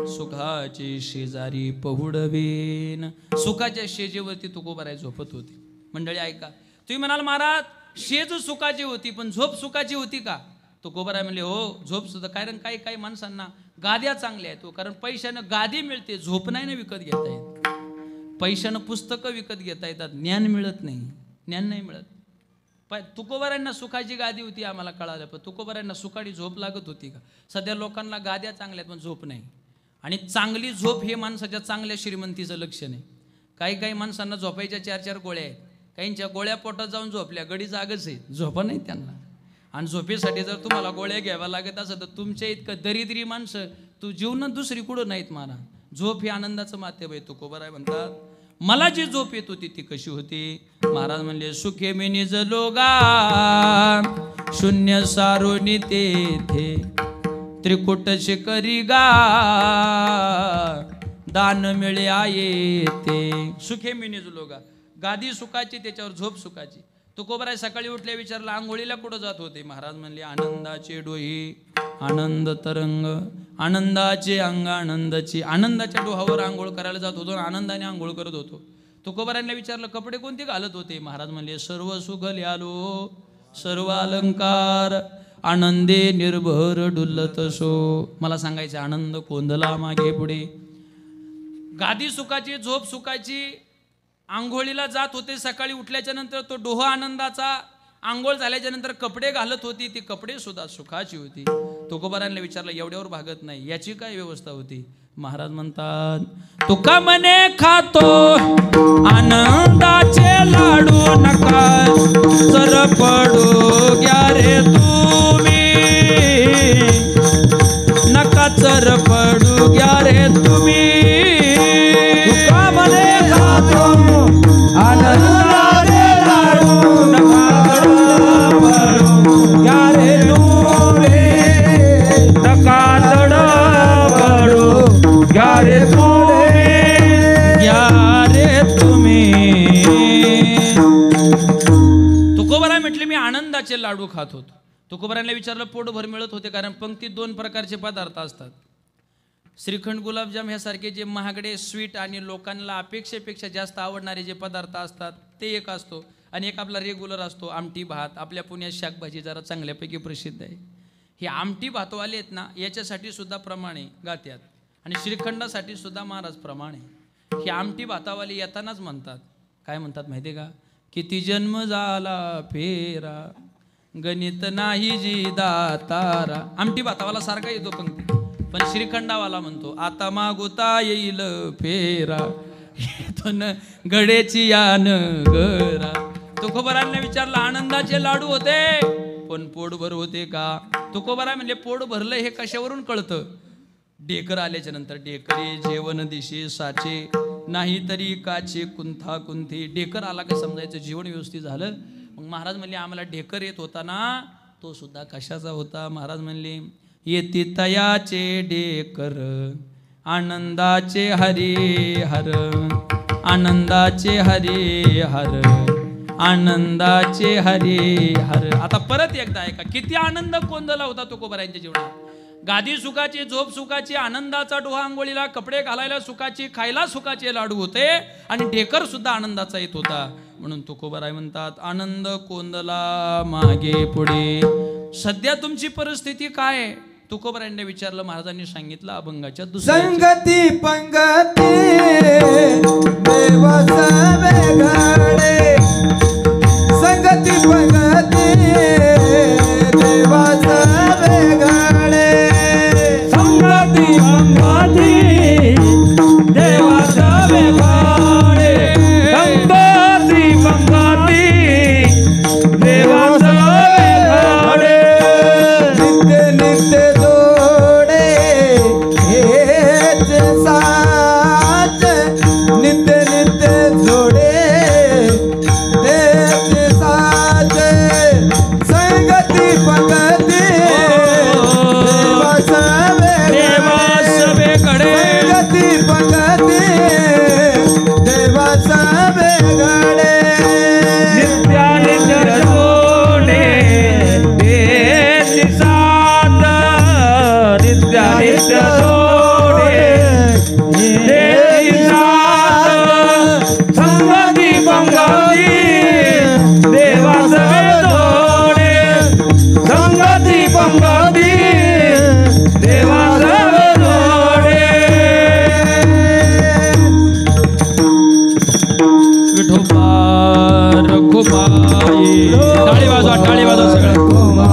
सुखाची शेजारी पहुडवेन. सुखाच्या शेजेवरती तुकोबराय झोपत होते. मंडळी ऐका, तुम्ही म्हणाल महाराज शेज सुखाची होती पण झोप सुखाची होती का? तुकोबराय म्हणले, हो झोप सुद्धा. कारण काही माणसांना गाद्या चांगल्या आहेत, कारण पैशानं गादी मिळते, झोप नाही ना विकत घेता येत. पैशानं पुस्तकं विकत घेता येतात, ज्ञान मिळत नाही, ज्ञान नाही मिळत. तुकोबरायांना सुखाची गादी होती आम्हाला कळालं, पण तुकोबरायांना सुखाची झोप लागत होती का? सध्या लोकांना गाद्या चांगल्या आहेत पण झोप नाही. आणि चांगली झोप हे माणसाच्या चांगल्या श्रीमंतीचं लक्षण आहे. काही माणसांना झोपायच्या 4-4 गोळ्या आहेत, काहींच्या गोळ्या पोटात जाऊन झोपल्या, गडी जागच आहे, झोपा नाही त्यांना. आणि झोपेसाठी जर तुम्हाला गोळ्या घ्याव्या लागत असं तर तुमच्या इतकं दरिद्री माणसं तू जीवनात दुसरी कुठं नाहीत माना. झोप हे आनंदाचं माध्यम आहे. तुकोबराय म्हणतात, मला जी झोप येत होती ती कशी होती? महाराज म्हणले, सुखे मी निजलो गा, शून्य सारोनी तेथे, त्रिकुट शिखरी गा, दान मिळे आये ते. सुखे मी निजलो गा, गादी सुखाची, त्याच्यावर झोप सुखाची. तुकोबराय सकाळी उठल्या विचारला, आंघोळीला कुठं जात होते? महाराज म्हणले, आनंदाचे डोही आनंद तरंग, आनंदाचे अंग आनंदाची. आनंदाच्या डोहावर आंघोळ करायला जात होतो, आनंदाने आंघोळ करत होतो. तुकोबरायांना विचारलं, कपडे कोणते घालत होते? महाराज म्हणले, सर्व सुख ल्यालो, सर्व अलंकार, आनंदे निर्भर डुल्लत सो. मला सांगायचं, आनंद कोंदला मागे पुढे. गादी सुखाची, झोप सुखाची. आंघोळीला जात होते सकाळी उठल्याच्या नंतर, तो डोहा आनंदाचा. आंघोळ झाल्याच्या नंतर कपडे घालत होती, ती कपडे सुद्धा सुखाची होती. तुकोबरायांना विचारलं, एवढ्यावर भागत नाही, याची काय व्यवस्था होती? महाराज म्हणतात, तुका मने खातो आनंदाचे लाडू, नका चर पडू घ्या रे तुम्ही, नका चर पडू घ्या रे तुम्ही. तुका मने खातो आनंदाचे लाडू, नका चर पडू घ्या रे तुम्ही, नका चर पडू घ्या रे तुम्ही. तुकोबराय म्हटले, मी आनंदाचे लाडू खात होतो. तुकोबारांना विचारलं पोटभर मिळत होते, कारण पंक्तीत 2 प्रकारचे पदार्थ असतात. श्रीखंड गुलाबजाम ह्यासारखे जे महागडे स्वीट आणि लोकांना अपेक्षेपेक्षा जास्त आवडणारे जे पदार्थ असतात ते एक असतो, आणि एक आपला रेग्युलर असतो आमटी भात. आपल्या पुण्यात शाकभाजी जरा चांगल्यापैकी प्रसिद्ध आहे. हे आमटी भातवाले आहेत ना, याच्यासाठी सुद्धा प्रमाणे गात्यात, आणि श्रीखंडासाठी सुद्धा महाराज प्रमाणे. हे आमटी भातावाले येतानाच म्हणतात, काय म्हणतात माहिती आहे का? किती जन्म झाला फेरा गणित नाही जी दातारा. आमटी भातावाला सारखा येतो पंक्ती, पण श्रीखंडावाला म्हणतो आता मागुता येईल फेरा येतून गडेची यान गरा. तुकोबारांना विचारलं आनंदाचे लाडू होते पण पोटभर होते का? तुकोबारा म्हणले पोट भरलं हे कशावरून कळतं? डेकर आल्याच्या नंतर डेकरे जेवण दिशे साचे नाही तरी काचे कुंथा कुंथी. डेकर आला का समजायचं जेवण व्यवस्थित झालं. मग महाराज म्हणले आम्हाला डेकर येत होता ना, तो सुद्धा कशाचा होता? महाराज म्हणले येती तयाचे डेकर आनंदाचे हरे हर आनंदाचे हरे हर आनंदाचे हरे हर. आता परत एकदा ऐका, किती आनंद कोंदला होता तुकोबारांच्या जीवनात. गादी सुखाची, झोप सुखाची, आनंदाचा डोहा आंघोळीला, कपडे घालायला सुखाची, खायला सुखाचे लाडू होते, आणि ढेकर सुद्धा आनंदाचा येत होता. म्हणून तुकोबाराय म्हणतात आनंद कोंदला मागे पुढे. सध्या तुमची परिस्थिती काय आहे? तुकोबारांनी विचारलं. महाराजांनी सांगितलं अभंगाच्या दुसऱ्या संगती पंगती देव सवे घडे संगती पंगती देव सवे घडे संगती पंगती देवा सवे घडे संगती पंगती देवा सवे घडे नित्य नित्य जोडे हेच साथ नित्य नित्य जोडे तेच साथ संगती पंगती देवा सवे कडे संगती पंगती देवा सवे घडे नित्यानित्य जोडे तेच साथ नित्यानित्य जोडे तेच साथ संगती पंगती देवा सवे जोडे संगती पंगती देवा सवे जोडे. विठोबा रघुमाई. टाळी वाजवा, टाळी वाजवा सगळं. विठोबा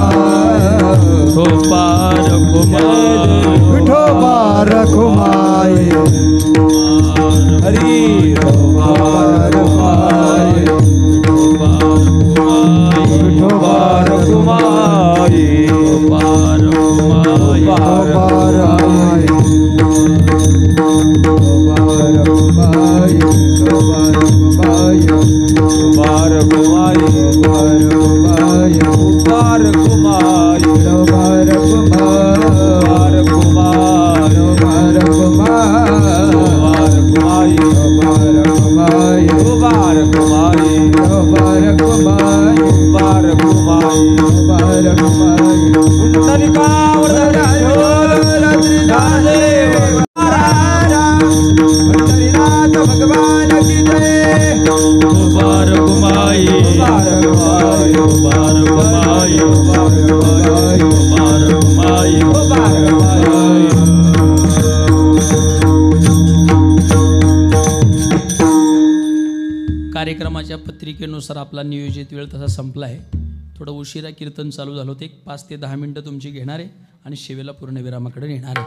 रघुमाई. विठोबा रघुमाई हरी विठोबा रघुमाई विठोबा रघुमाई विठोबा रघुमाई भगवान की जय विठोबा रघुमाई. विठोबा रघुमाई. विठोबा रघुमाई. कार्यक्रमाच्या पत्रिकेनुसार आपला नियोजित वेळ तसा संपला आहे. थोडं उशिरा कीर्तन चालू झालं होतं. 5 ते 10 मिनटं तुमची घेणार आहे आणि शेवेला पूर्णविरामाकडे नेणार आहे.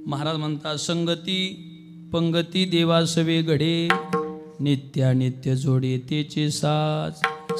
महाराज म्हणतात संगती पंगती देवा सवे घडे नित्यानित्य जोडे तेचे साज.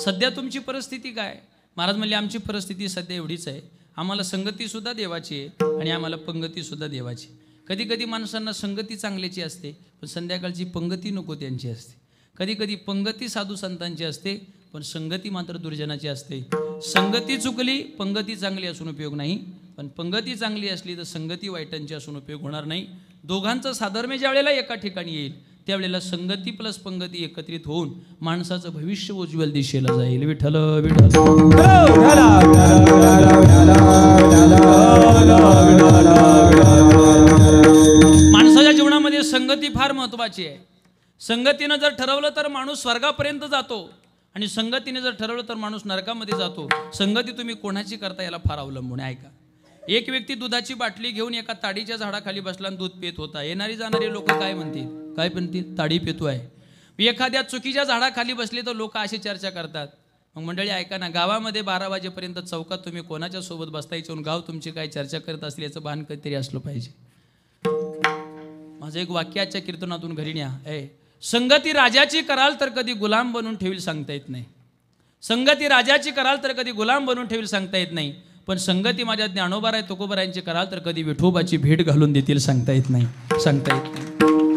सध्या तुमची परिस्थिती काय? महाराज म्हणले आमची परिस्थिती सध्या एवढीच आहे, आम्हाला संगतीसुद्धा देवाची आहे आणि आम्हाला पंगतीसुद्धा देवाची. कधी कधी माणसांना संगती चांगल्याची असते पण संध्याकाळची पंगती नको त्यांची असते. कधी कधी पंगती साधू संतांची असते पण संगती मात्र दुर्जनाची असते. संगती चुकली पंगती चांगली असून उपयोग नाही, पण पंगती चांगली असली तर संगती वाईटांची असून उपयोग होणार नाही. दोघांचं साधर्म्य ज्या वेळेला एका ठिकाणी येईल त्यावेळेला संगती प्लस पंगती एकत्रित होऊन माणसाचं भविष्य उज्ज्वल दिशेला जाईल. विठ्ठल विठ्ठल. माणसाच्या जीवनामध्ये संगती फार महत्त्वाची आहे. संगतीनं जर ठरवलं तर माणूस स्वर्गापर्यंत जातो आणि संगतीने जर ठरवलं तर माणूस नरकामध्ये जातो. संगती तुम्ही कोणाची करता याला फार अवलंबून आहे. ऐका, एक व्यक्ती दुधाची बाटली घेऊन एका ताडीच्या झाडाखाली बसला आणि दूध पित होता. येणारी जाणारी लोक काय म्हणतील? काय म्हणतील? ताडी पितोय. एखाद्या चुकीच्या झाडाखाली बसले तर लोक अशी चर्चा करतात. मग मंडळी ऐका ना, गावामध्ये 12 वाजेपर्यंत चौकात तुम्ही कोणाच्या सोबत बसतायचं, गाव तुमची काय चर्चा करत असली याचं भान कधीतरी असलं पाहिजे. माझं एक वाक्य आजच्या कीर्तनातून घरी न्या. संगती राजाची कराल तर कधी गुलाम बनून ठेवील सांगता येत नाही. संगती राजाची कराल तर कधी गुलाम बनून ठेवील सांगता येत नाही. पण संगती माझ्या ज्ञानोबाराय तुकोबारायांची कराल तर कधी विठोबाची भेट घालून देतील सांगता येत नाही. सांगता येत नाही.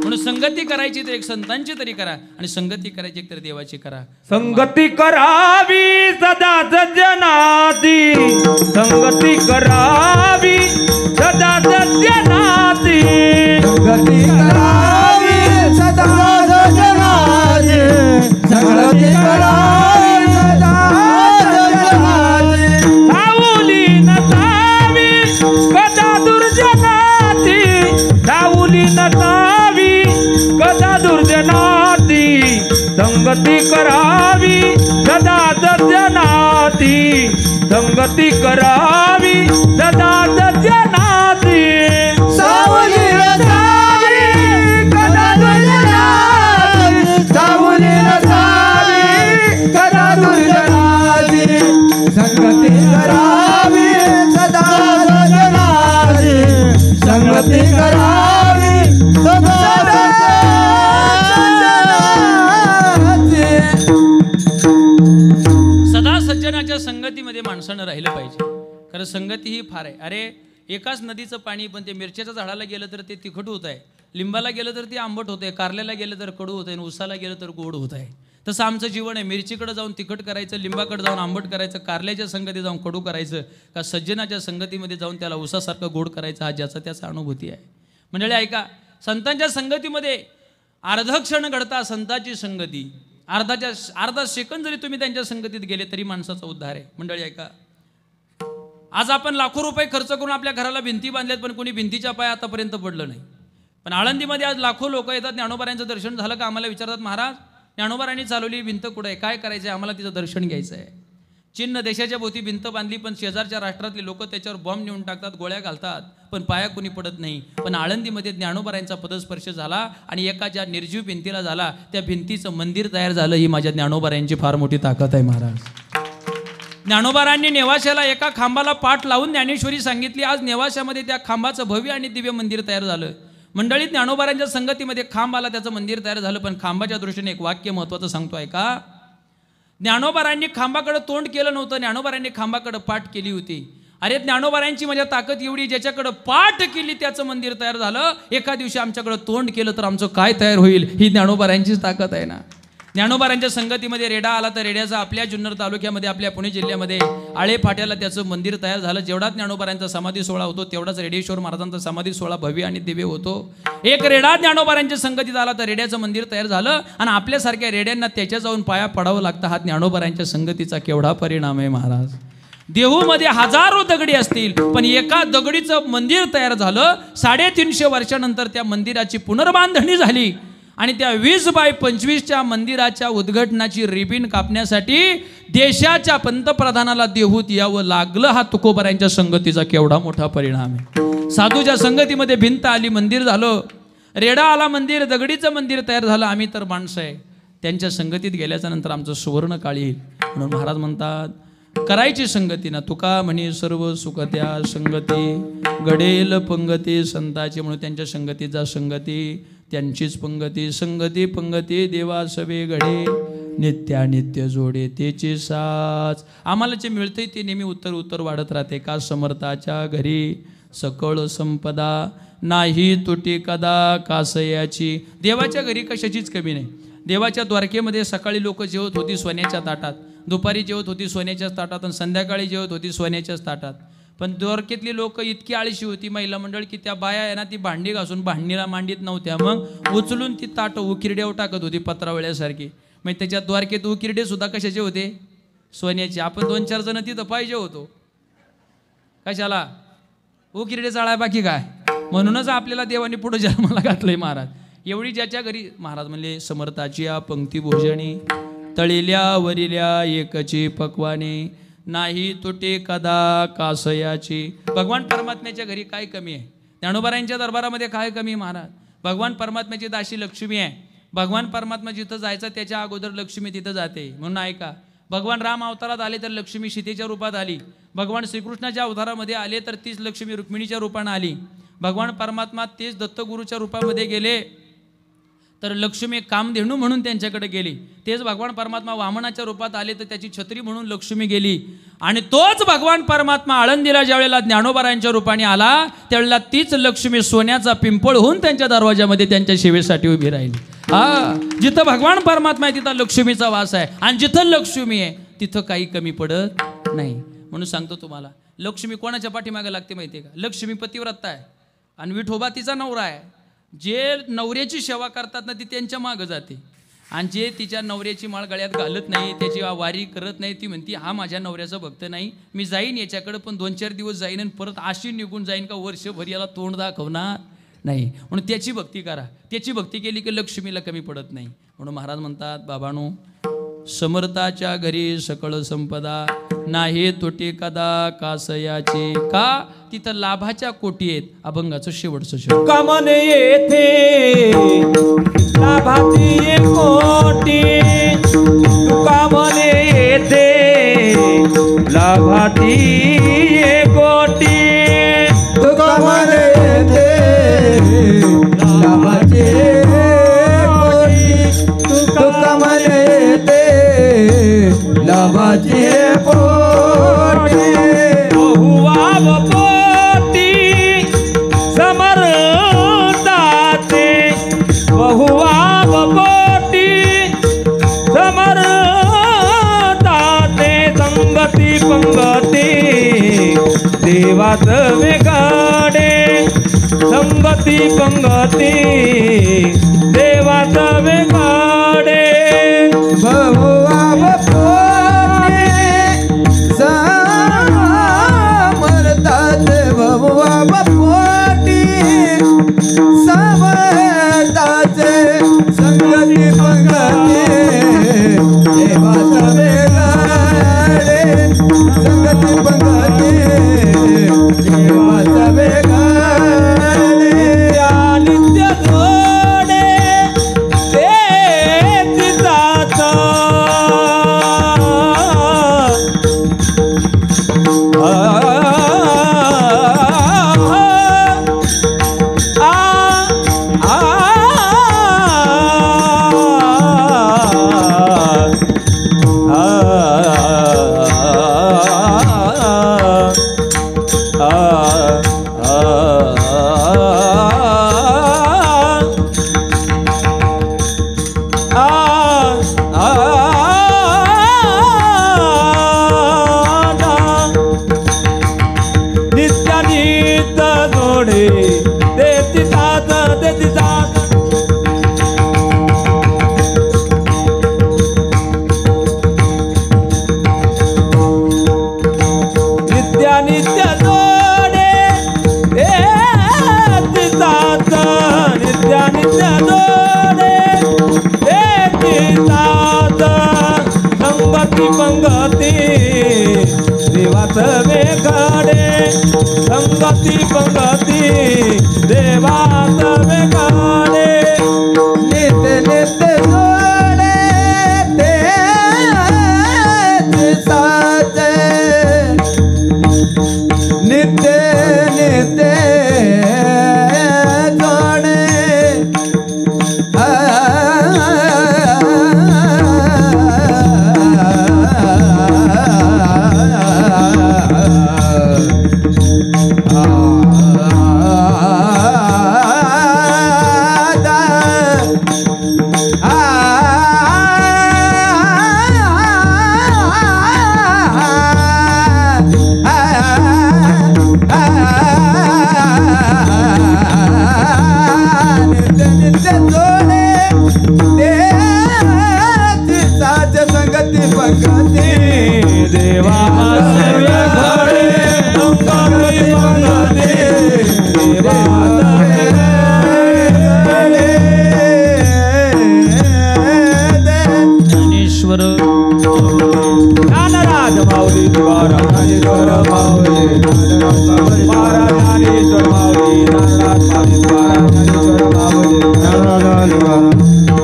म्हणून संगती करायची तर एक संतांची तरी करा आणि संगती करायची एक तर देवाची करा. संगती करावी सदा सज्जनाती, संगती करावी सदा सज्जनाती, संगती करावी सदा सज्जनाची, संगती करावी सदा सज्जनाची. सावली नसावी कदा दुर्जनाती, सावली नसावी कदा दुर्जनाती, संगती करावी सदा सज्जनाती, संगती करावी सदा सज्जनाती. सावली नसावी कदा दुर्जनाची, सावली नसावी कदा दुर्जनाची, संगती करावी सदा सज्जनाची, संगती करावी सदा सदा सज्जनाच्या संगतीमध्ये माणसानं राहिलं पाहिजे. खरं संगती ही फार आहे. अरे एकाच नदीचं पाणी पण ते मिरच्याच्या झाडाला गेलं तर ते तिखट होत आहे, लिंबाला गेलं तर ते आंबट होत आहे, कारल्याला गेलं तर कडू होत आहे आणि उसाला गेलं तर गोड होत आहे. तसं आमचं जीवन आहे. मिरचीकडे जाऊन तिखट करायचं, लिंबाकडे जाऊन आंबट करायचं, कारल्याच्या संगतीत जाऊन कडू करायचं, का सज्जनाच्या संगतीमध्ये जाऊन त्याला उसासारखं गोड करायचं, हा ज्याचा त्याचा अनुभूती आहे. मंडळी ऐका, संतांच्या संगतीमध्ये अर्धक्षण घडता संतांची संगती. अर्धा सेकंद जरी तुम्ही त्यांच्या संगतीत गेले तरी माणसाचा उद्धार आहे. मंडळी ऐका, आज आपण लाखो रुपये खर्च करून आपल्या घराला भिंती बांधल्यात पण कोणी भिंतीच्या पाय आतापर्यंत पडलं नाही. पण आळंदीमध्ये आज लाखो लोक येतात, ज्ञानोबारायांचं दर्शन झालं का आम्हाला विचारतात, महाराज ज्ञानोबारायांनी चालवली भिंत कुठं आहे, काय करायचं आहे, आम्हाला तिचं दर्शन घ्यायचं आहे. चीन देशाच्या भोवती भिंत बांधली पण शेजारच्या राष्ट्रातले लोक त्याच्यावर बॉम्ब नेऊन टाकतात, गोळ्या घालतात, पण पाया कोणी पडत नाही. पण आळंदीमध्ये ज्ञानोबारायांचा पदस्पर्श झाला आणि एका ज्या निर्जीव भिंतीला झाला त्या भिंतीचं मंदिर तयार झालं. ही माझ्या ज्ञानोबारायांची फार मोठी ताकद आहे महाराज. ज्ञानोबारांनी नेवाशाला एका खांबाला पाठ लावून ज्ञानेश्वरी सांगितली. आज नेवाशामध्ये त्या खांबाचं भव्य आणि दिव्य मंदिर तयार झालं. मंडळीत ज्ञानोबारांच्या संगतीमध्ये खांब आला, त्याचं मंदिर तयार झालं. पण खांबाच्या दृष्टीने एक वाक्य महत्त्वाचं सांगतो आहे का, ज्ञानोबारांनी खांबाकडे तोंड केलं नव्हतं, ज्ञानोबारांनी खांबाकडे पाठ केली होती. अरे ज्ञानोबारांची माझ्या ताकद एवढी, ज्याच्याकडे पाठ केली त्याचं मंदिर तयार झालं. एका दिवशी आमच्याकडे तोंड केलं तर आमचं काय तयार होईल, ही ज्ञानोबारांचीच ताकद आहे ना. ज्ञानोबारांच्या संगतीमध्ये रेडा आला तर रेड्याचा आपल्या जुन्नर तालुक्यामध्ये आपल्या पुणे जिल्ह्यामध्ये आळे फाट्याला त्याचं मंदिर तयार झालं. जेवढा ज्ञानोबारांचा समाधी सोहळा होतो तेवढाच रेडेश्वर महाराजांचा समाधी सोहळा भव्य आणि दिव्य होतो. एक रेडा ज्ञानोबारांच्या संगतीत आला तर रेड्याचं मंदिर तयार झालं आणि आपल्यासारख्या रेड्यांना त्याच्या जाऊन पाया पडावं लागतं. हा ज्ञानोबारांच्या संगतीचा केवढा परिणाम आहे महाराज. देहूमध्ये हजारो दगडी असतील पण एका दगडीचं मंदिर तयार झालं. 350 वर्षानंतर त्या मंदिराची पुनर्बांधणी झाली आणि त्या 20x25च्या मंदिराच्या उद्घाटनाची रिबीन कापण्यासाठी देशाच्या पंतप्रधानाला देहूत यावं लागलं. हा तुकोबारायांच्या संगतीचा केवढा मोठा परिणाम आहे. साधूच्या संगतीमध्ये भिंत आली, मंदिर झालं. रेडा आला, मंदिर, दगडीचं मंदिर तयार झालं. आम्ही तर माणसं आहे, त्यांच्या संगतीत गेल्याच्या नंतर आमचं सुवर्ण काळ येईल. म्हणून महाराज म्हणतात करायची संगती ना, तुका म्हणे सर्व सुख त्या संगती, घडेल पंगती संताची. म्हणून त्यांच्या संगतीत जा, संगती त्यांचीच पंगती. संगती पंगती देवा सवे घडे, नित्यानित्य जोडे तेची साच. आम्हाला जे मिळते ते नेहमी उत्तर वाढत राहते. का समर्थाच्या घरी सकळ संपदा, नाही तुटी कदा कासयाची. देवाच्या घरी कशाचीच कमी नाही. देवाच्या द्वारकेमध्ये सकाळी लोक जेवत होती सोन्याच्या ताटात, दुपारी जेवत होती सोन्याच्याच ताटात आणि संध्याकाळी जेवत होती सोन्याच्याच ताटात. पण द्वारकेतली लोक इतकी आळशी होती महिला मंडळ की त्या बाया आहे ना ती भांडी घासून भांडणीला मांडीत नव्हत्या, मग उचलून ती ताट उकिरड्यावर टाकत होती पत्रावळ्यासारखी. मग त्याच्यात द्वारकेत उकिरडे सुद्धा कशाचे होते? सोन्याचे. आपण 2-4 जण तिथं पाहिजे होतो. कशाला? उकिरडे चाळाय बाकी काय. म्हणूनच आपल्याला देवाने पुढे जन्माला घातलंय महाराज. एवढी ज्याच्या घरी महाराज म्हणले समर्थाची या पंक्ती भोजनी तळिल्या वरिल्या एकची पक्वाने नाही तुटे कदा कासयाची. भगवान परमात्म्याच्या घरी काय कमी आहे? ज्ञानोबारायांच्या दरबारामध्ये काय कमी महाराज? भगवान परमात्म्याची दाशी लक्ष्मी आहे. भगवान परमात्मा जिथं जायचं त्याच्या अगोदर लक्ष्मी तिथं जाते. म्हणून ऐका, भगवान राम अवतारात आले तर लक्ष्मी सीतेच्या रूपात आली. भगवान श्रीकृष्णाच्या अवतारामध्ये आले तर तीच लक्ष्मी रुक्मिणीच्या रूपानं आली. भगवान परमात्मा तेच दत्तगुरूच्या रूपामध्ये गेले तर लक्ष्मी कामधेनू म्हणून त्यांच्याकडे गेली. तेच भगवान परमात्मा वामनाच्या रूपात आले तर त्याची छत्री म्हणून लक्ष्मी गेली. आणि तोच भगवान परमात्मा आळंदीला ज्यावेळेला ज्ञानोबारायांच्या रूपाने आला त्यावेळेला तीच लक्ष्मी सोन्याचा पिंपळ होऊन त्यांच्या दरवाजामध्ये त्यांच्या सेवेसाठी उभी राहिली. जिथं भगवान परमात्मा आहे तिथं लक्ष्मीचा वास आहे आणि जिथं लक्ष्मी आहे तिथं काही कमी पडत नाही. म्हणून सांगतो तुम्हाला, लक्ष्मी कोणाच्या पाठीमागे लागते माहिती आहे का? लक्ष्मी पतिव्रता आहे आणि विठोबा तिचा नवरा आहे. जे नवऱ्याची सेवा करतात ना ती त्यांच्या मागं जाते आणि जे तिच्या नवऱ्याची माळ गळ्यात घालत नाही, त्याची वारी करत नाही, ती म्हणती हा माझ्या नवऱ्याचा भक्त नाही, मी जाईन याच्याकडे पण 2-4 दिवस जाईन आणि परत अशी निघून जाईन का वर्षभर याला तोंड दाखवणार नाही. म्हणून त्याची भक्ती करा. त्याची भक्ती केली की लक्ष्मीला कमी पडत नाही. म्हणून महाराज म्हणतात, बाबांनो समर्थाच्या घरी सकळ संपदा नाही तोटे कदा कासयाचे. का? तिथं लाभाच्या कोटी आहेत. अभंगाचं शेवटचं शेवट. कामने येथे लाभाची कोटी, तू कामने येथे लाभाची कोटी, तू कामने येथे लाभाची कोटी, तू कामने येते लाभाची कोटी. बहुवाव पोटी समर्थाचे, बहुवाव पोटी समर्थाचे, संगती पंगती देवात वेगाडे, संगती पंगती देवात वेगाडे. बहुवाव पोटी समर्थाचे, बहुवाव पोटी समर्थाचे, संगती पंगती देवाचा वेगाडे, संगती पंगती देवाचा वेगाडे. नित्य जोडे ते तिचाच